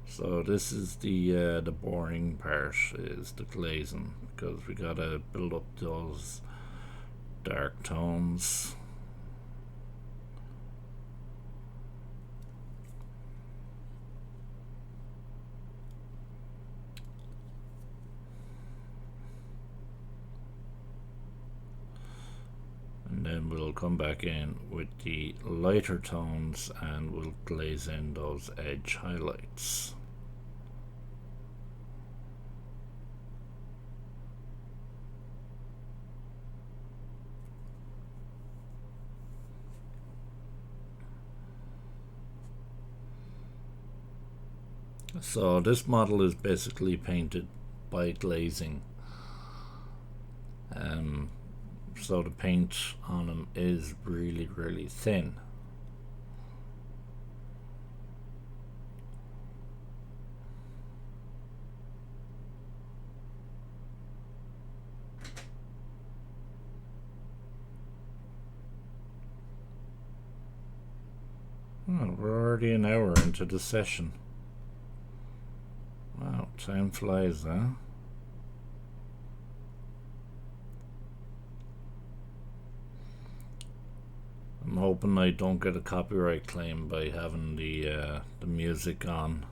So this is the boring part, is the glazing, because we gotta build up those dark tones. And then we'll come back in with the lighter tones and we'll glaze in those edge highlights. So this model is basically painted by glazing. So the paint on them is really thin. Oh, we're already an hour into the session. Wow, time flies, huh? I'm hoping I don't get a copyright claim by having the music on,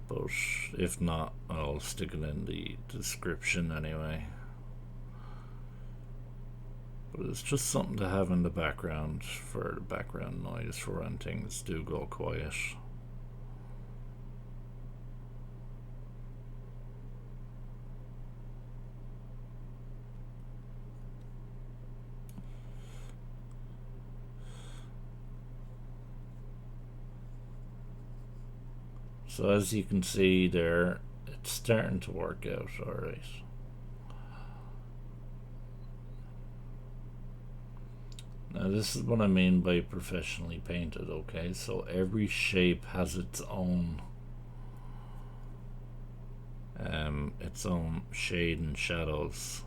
but if not, I'll stick it in the description anyway. But it's just something to have in the background for the background noise for when things do go quiet. So as you can see there, it's starting to work out alright. Now this is what I mean by professionally painted, okay? So every shape has its own shade and shadows.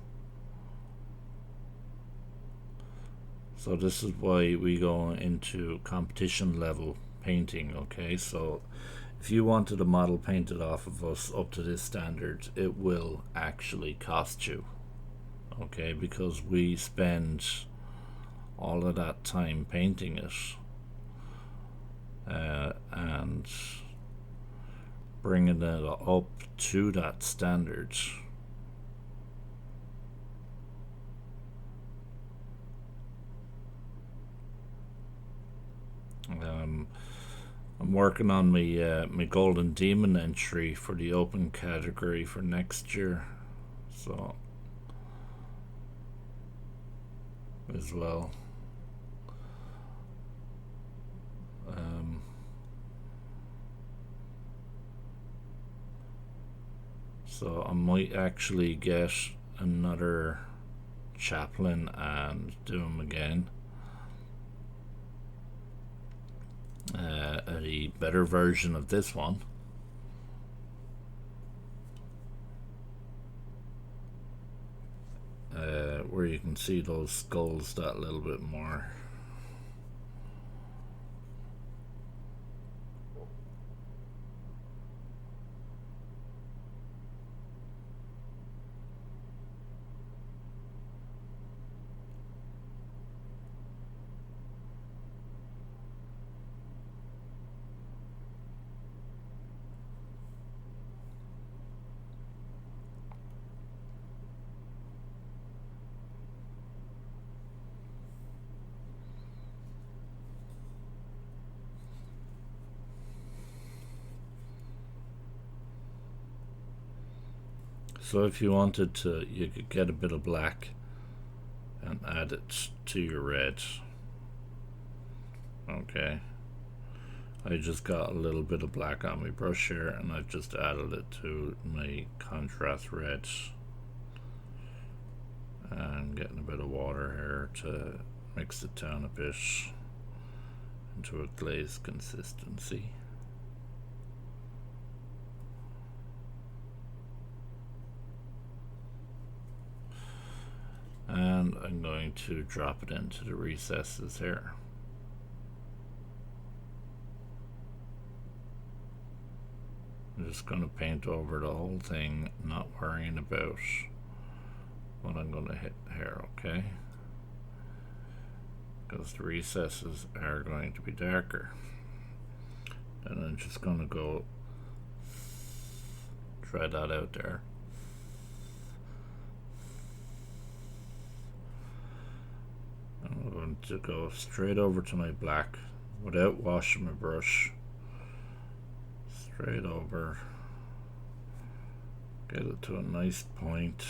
So this is why we go into competition level painting, okay? So if you wanted a model painted off of us up to this standard, it will actually cost you, okay? Because we spend all of that time painting it and bringing it up to that standard. I'm working on my Golden Demon entry for the open category for next year, so as well. So I might actually get another chaplain and do him again. A better version of this one. Where you can see those skulls that little bit more. So if you wanted to, you could get a bit of black and add it to your red. Okay. I just got a little bit of black on my brush here and I've just added it to my contrast red. And getting a bit of water here to mix it down a bit into a glazed consistency. And I'm going to drop it into the recesses here. I'm just going to paint over the whole thing, not worrying about what I'm going to hit here, okay? Because the recesses are going to be darker. And I'm just going to go try that out there. I'm going to go straight over to my black without washing my brush. Straight over. Get it to a nice point.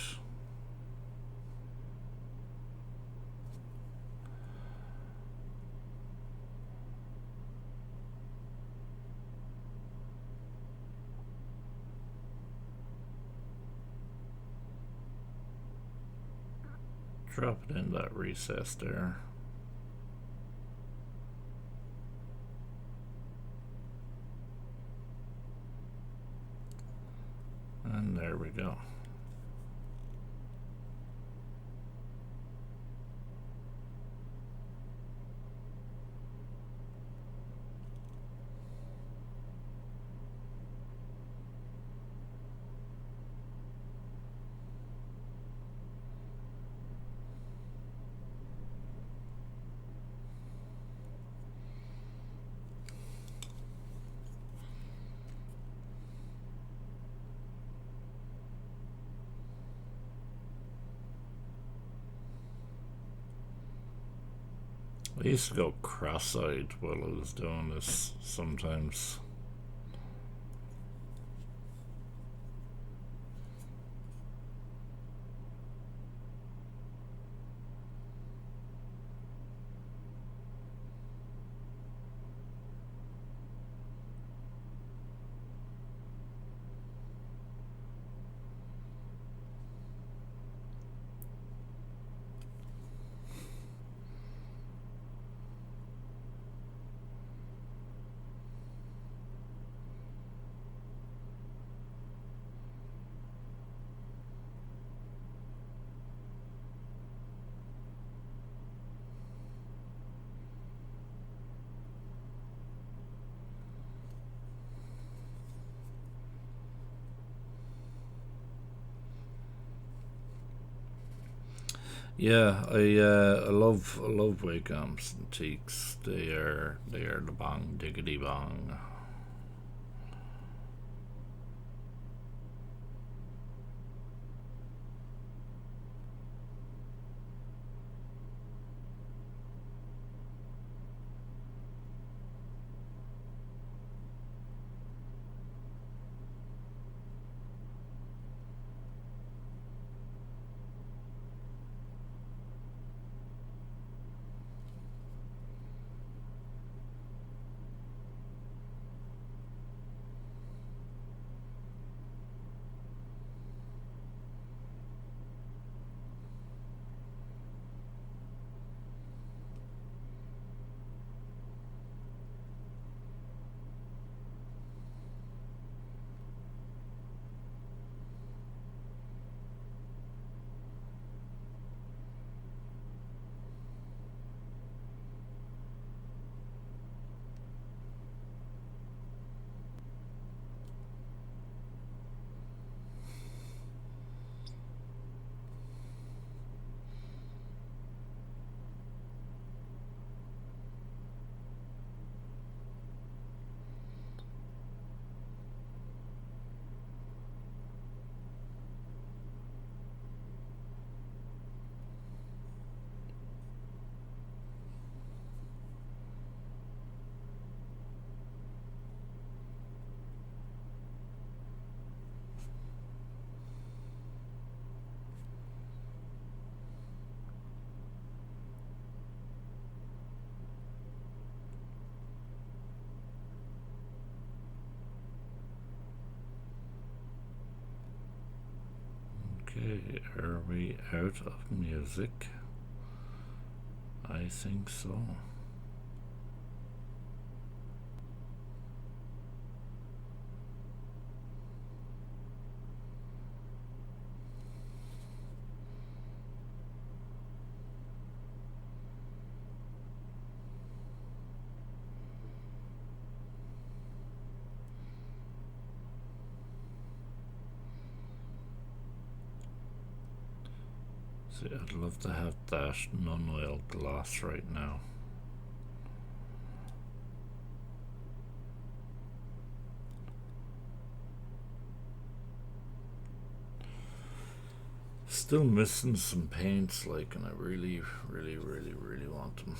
Drop it in that recess there. And there we go. I used to go cross-eyed while I was doing this sometimes. Yeah, I love Wakeham's antiques. They are the bong diggity bong. Okay, are we out of music? I think so. See, I'd love to have that non-oil gloss right now. Still missing some paints, like, and I really, really, really, really want them.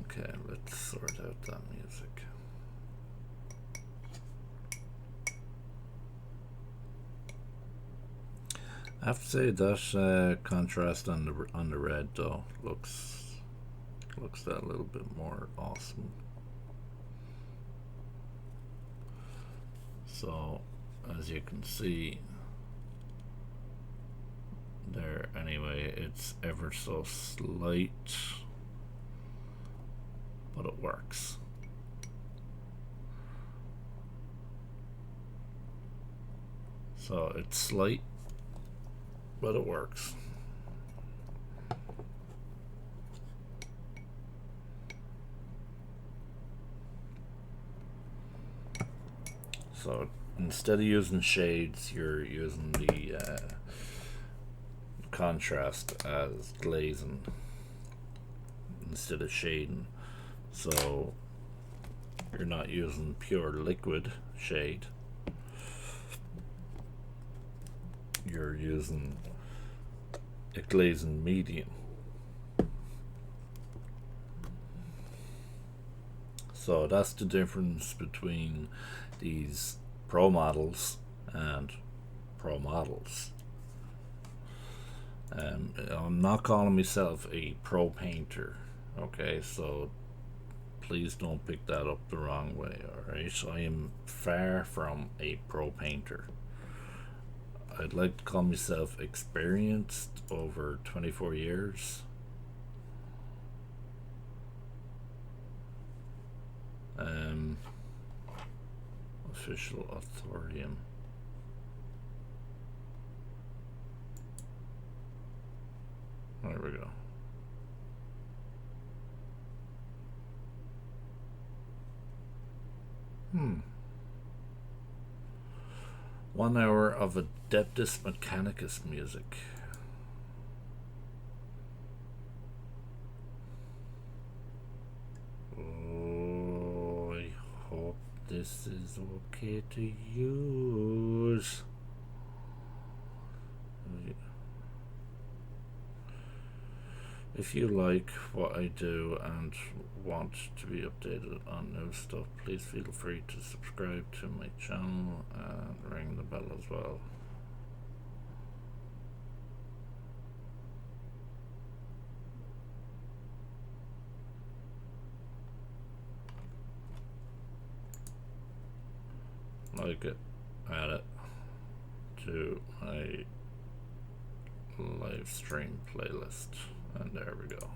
Okay, let's sort out that music. I have to say that contrast on the red though looks that a little bit more awesome. So as you can see there, anyway, it's ever so slight, but it works. So it's slight, but it works. So instead of using shades, you're using the contrast as glazing instead of shading. So you're not using pure liquid shade, you're using a glazing medium. So that's the difference between these pro models and pro models. I'm not calling myself a pro painter, okay? So please don't pick that up the wrong way, alright? I am far from a pro painter. I'd like to call myself experienced over 24 years. Official authorium. There we go. 1 hour of Adeptus Mechanicus music. Oh, I hope this is okay to use. If you like what I do and want to be updated on new stuff, please feel free to subscribe to my channel and ring the bell as well. Like it, add it to my live stream playlist, and there we go.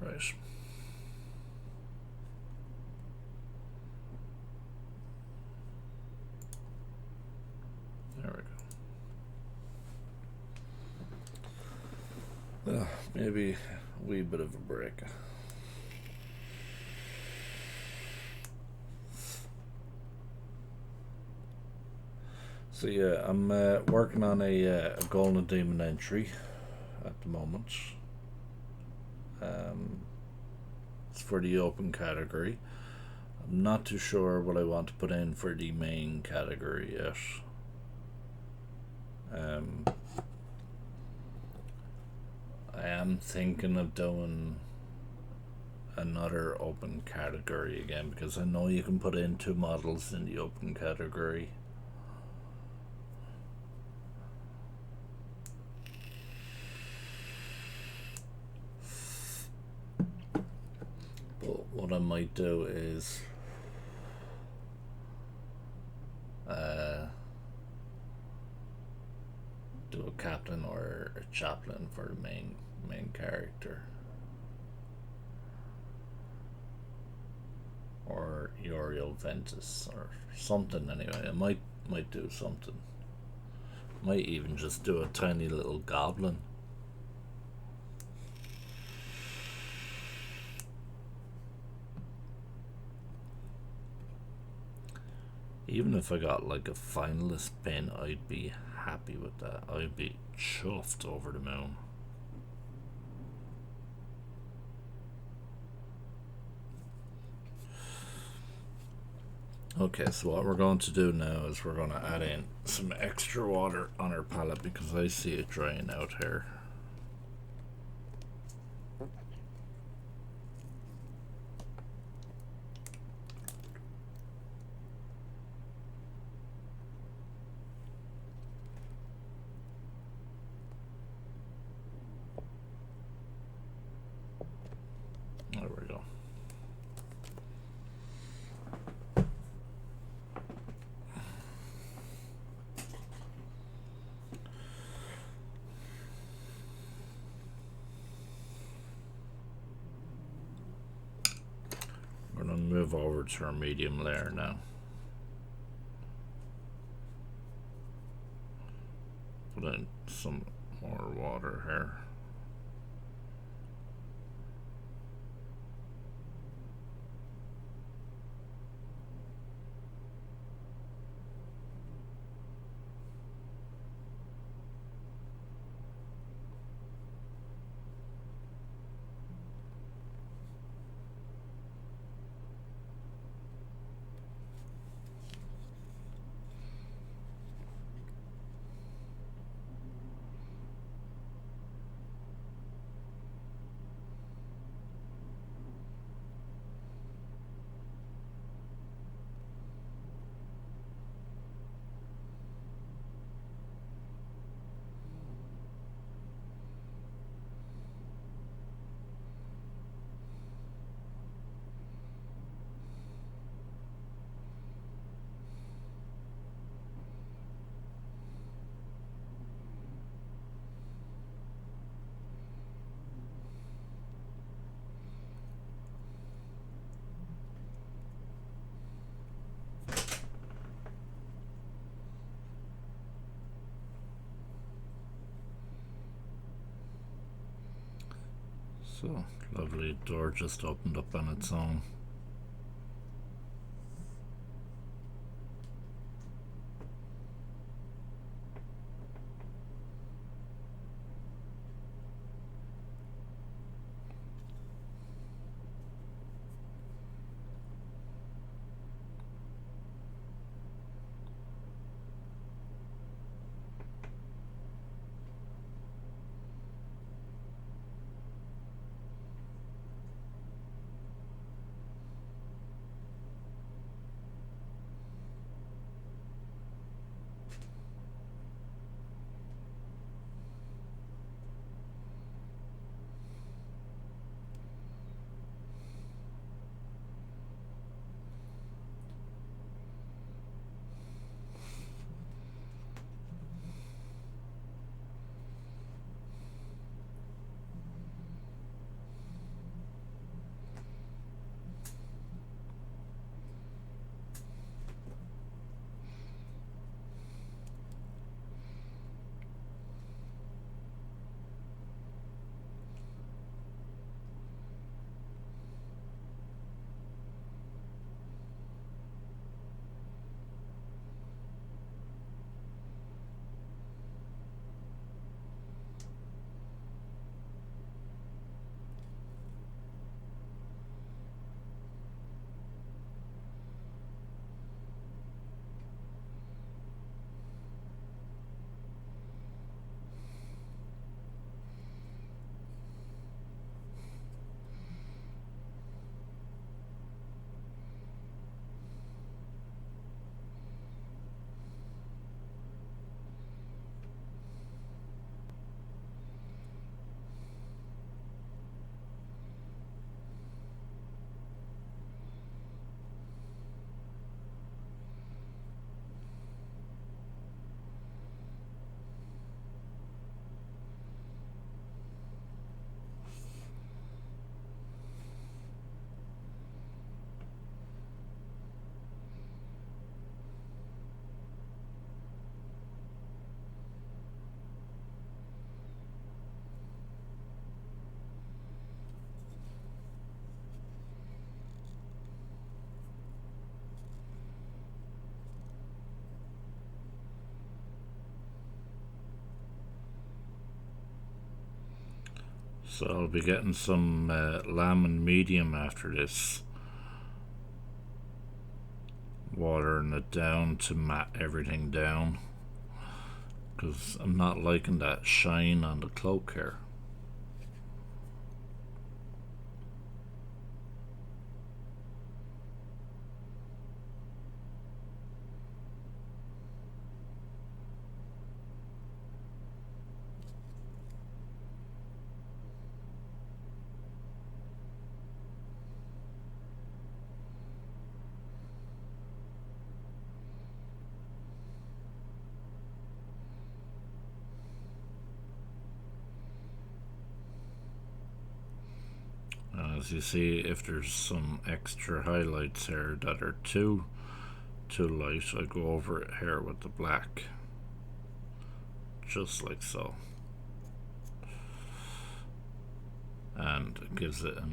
Right. There we go. Maybe a wee bit of a break. So yeah, I'm working on a Golden Demon entry at the moment. It's for the open category. I'm not too sure what I want to put in for the main category yet. I am thinking of doing another open category again, because I know you can put in 2 models in the open category. But what I might do is do a captain or a chaplain for the main character, or Uriel Ventus or something. Anyway, I might do something. Might even just do a tiny little goblin. Even if I got like a finalist pin, I'd be happy with that. I'd be chuffed over the moon. Okay, so what we're going to do now is we're going to add in some extra water on our palette, because I see it drying out here. There we go. We're going to move over to our medium layer now. Put in some more water here. So, lovely door just opened up on its own. So I'll be getting some lamb and medium after this. Watering it down to mat everything down. Because I'm not liking that shine on the cloak here. As you see, if there's some extra highlights here that are too light, I go over it here with the black, just like so, and it gives it a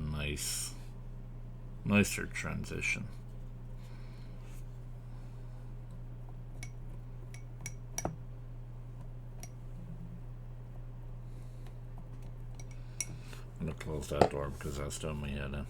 nicer transition. I'm gonna close that door because that's doing my head in.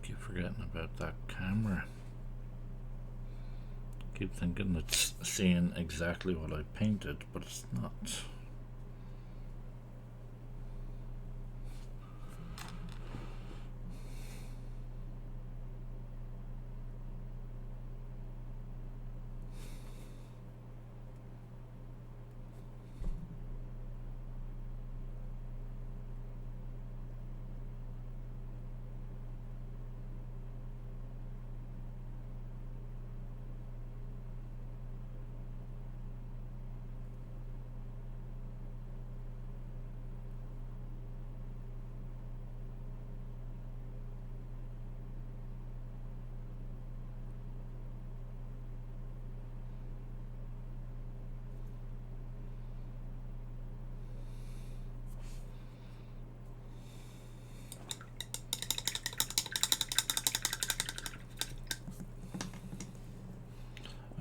Keep forgetting about that camera. Keep thinking it's seeing exactly what I painted, but it's not.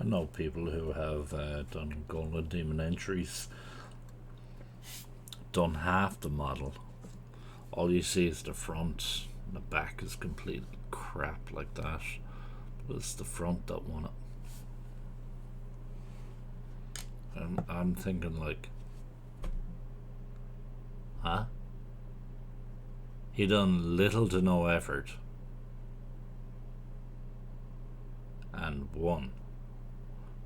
I know people who have done Golden Demon entries, done half the model. All you see is the front, and the back is complete crap like that. But it's the front that won it. And I'm thinking like, huh? He done little to no effort and won.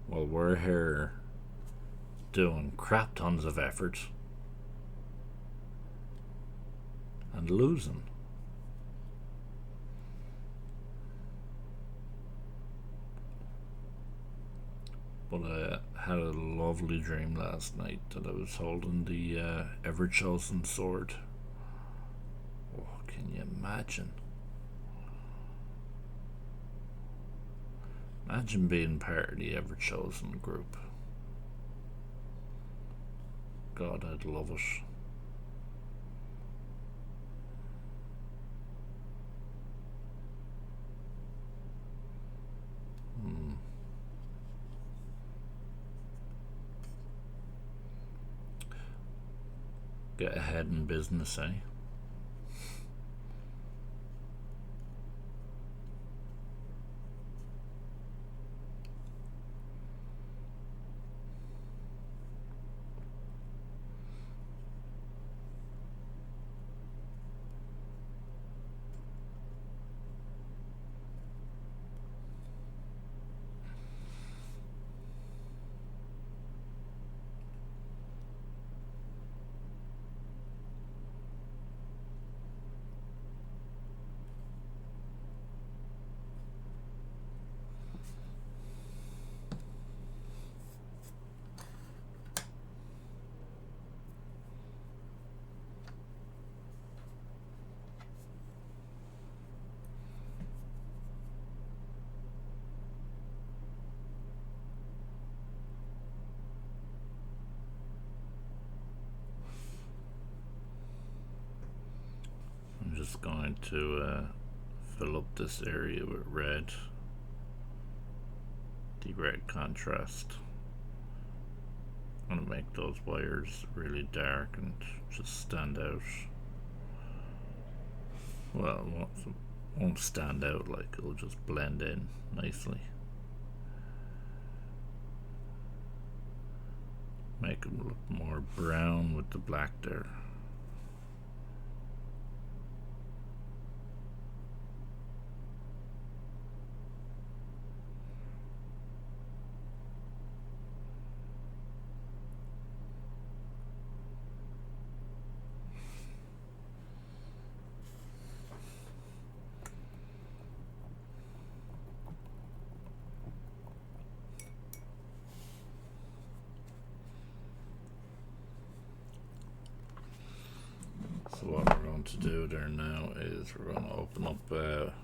Well, we're here doing crap tons of effort and losing. But I had a lovely dream last night that I was holding the ever-chosen sword. Oh, can you imagine? Imagine being part of the ever-chosen group. God, I'd love it. Get ahead in business, eh? I'm just going to fill up this area with red, the red contrast. I'm going to make those wires really dark and just stand out. Well, it won't stand out, like it'll just blend in nicely. Make them look more brown with the black there. So what we're going to do there now is we're going to open up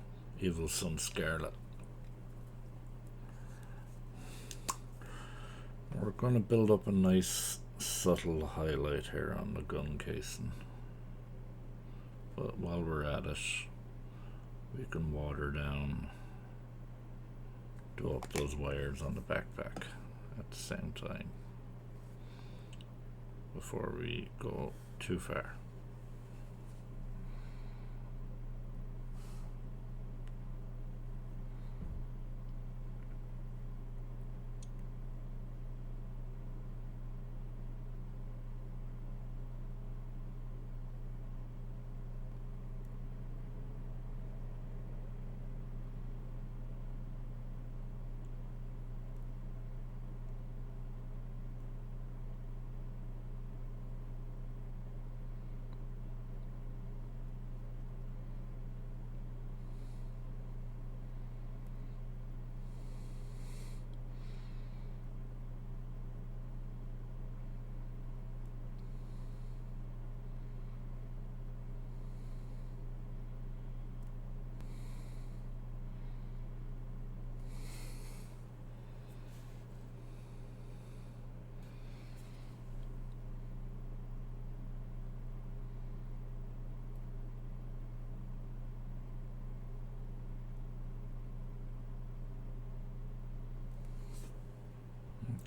Evil Sun Scarlet. We're going to build up a nice subtle highlight here on the gun casing. But while we're at it, we can water down, do up those wires on the backpack at the same time before we go too far.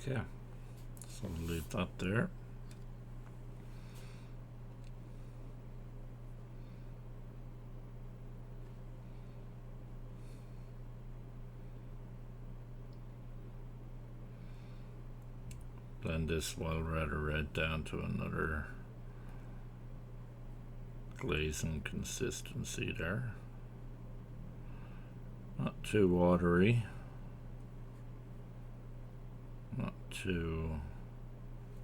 Okay, so we'll leave that there. Blend this while we're at a red down to another glazing consistency there. Not too watery. Not too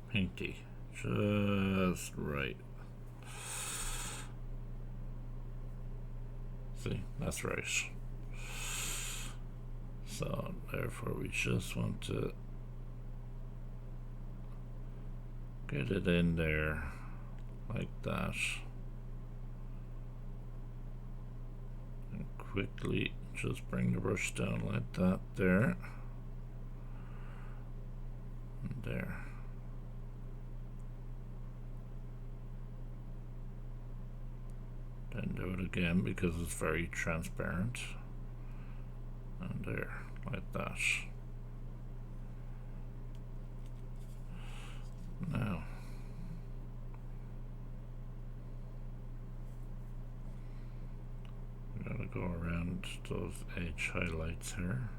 pinky, just right. See, that's right. So therefore we just want to get it in there like that and quickly just bring the brush down like that there. There. Then do it again because it's very transparent. And there. like that. Now, we gotta go around those edge highlights here.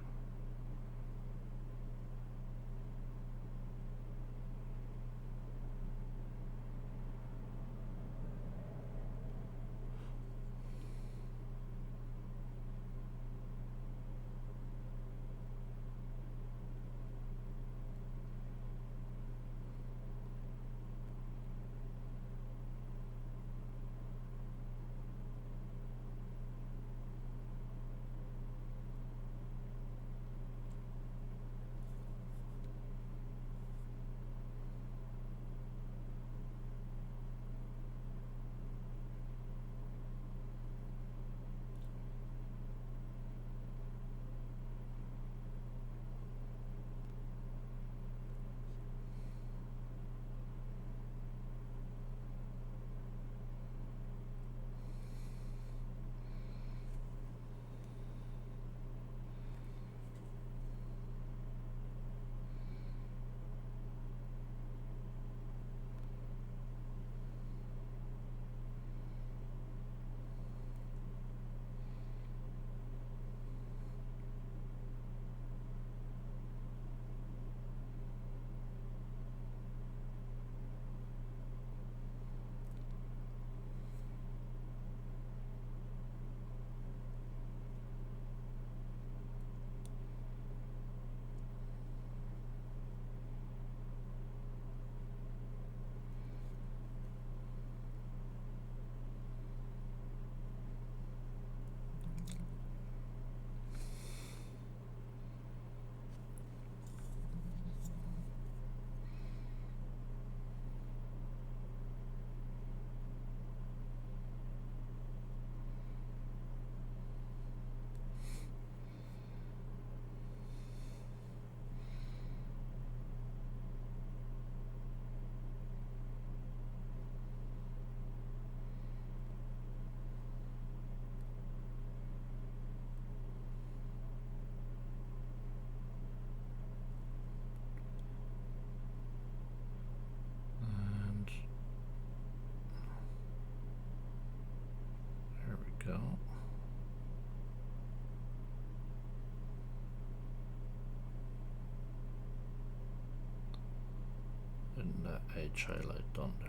And there we go. And that edge highlight done there.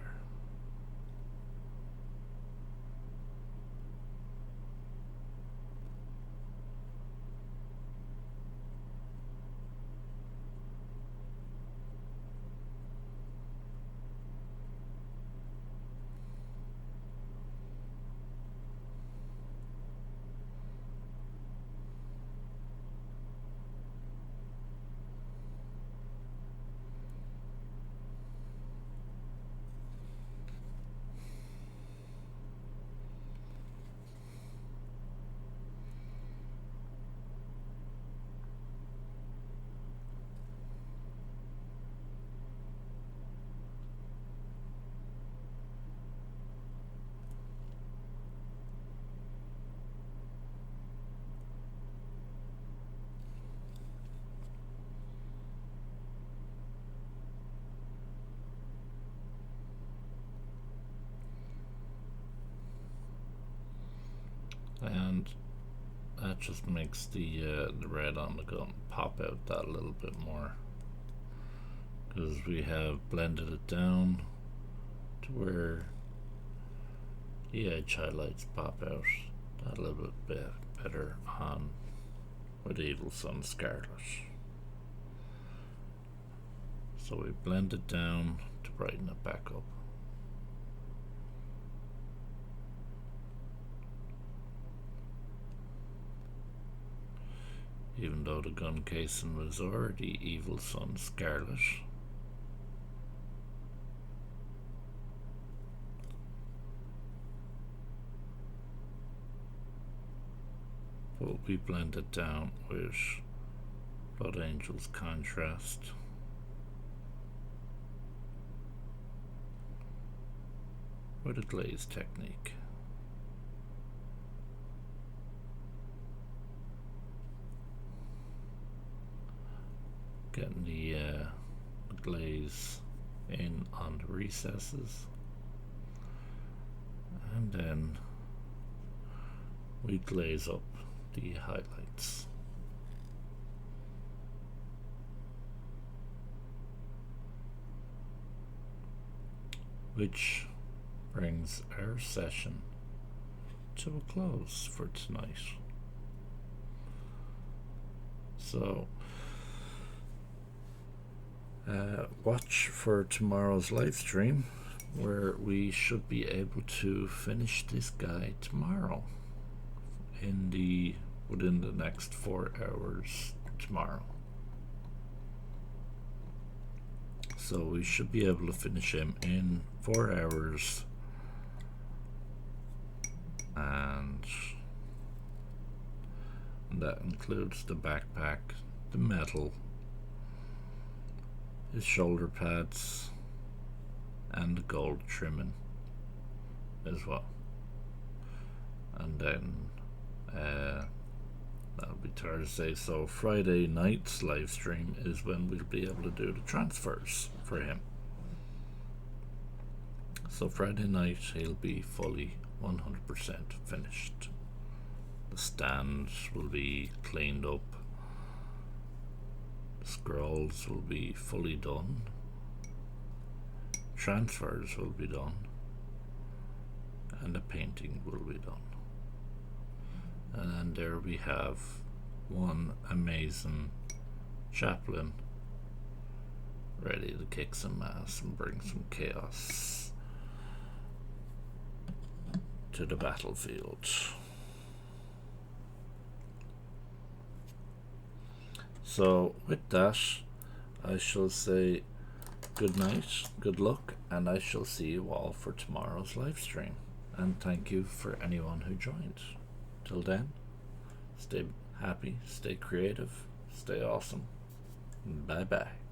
And that just makes the red on the gun pop out that little bit more, because we have blended it down to where the edge highlights pop out that little bit better on with Evil Sun Scarlet. So we blend it down to brighten it back up. Even though the gun casing was already Evil Sun Scarlet. But we blend it down with Blood Angel's Contrast. With a glaze technique. getting the glaze in on the recesses, and then we glaze up the highlights. Which brings our session to a close for tonight. So watch for tomorrow's live stream, where we should be able to finish this guy tomorrow within the next 4 hours tomorrow. So we should be able to finish him in 4 hours, and that includes the backpack, the metal, his shoulder pads, and the gold trimming as well. And then that'll be Thursday, so Friday night's live stream is when we'll be able to do the transfers for him. So Friday night he'll be fully 100% finished. The stand will be cleaned up, the scrolls will be fully done, transfers will be done, and the painting will be done. And there we have one amazing chaplain ready to kick some ass and bring some chaos to the battlefield. So with that, I shall say good night, good luck, and I shall see you all for tomorrow's live stream. And thank you for anyone who joined. Till then, stay happy, stay creative, stay awesome. Bye bye.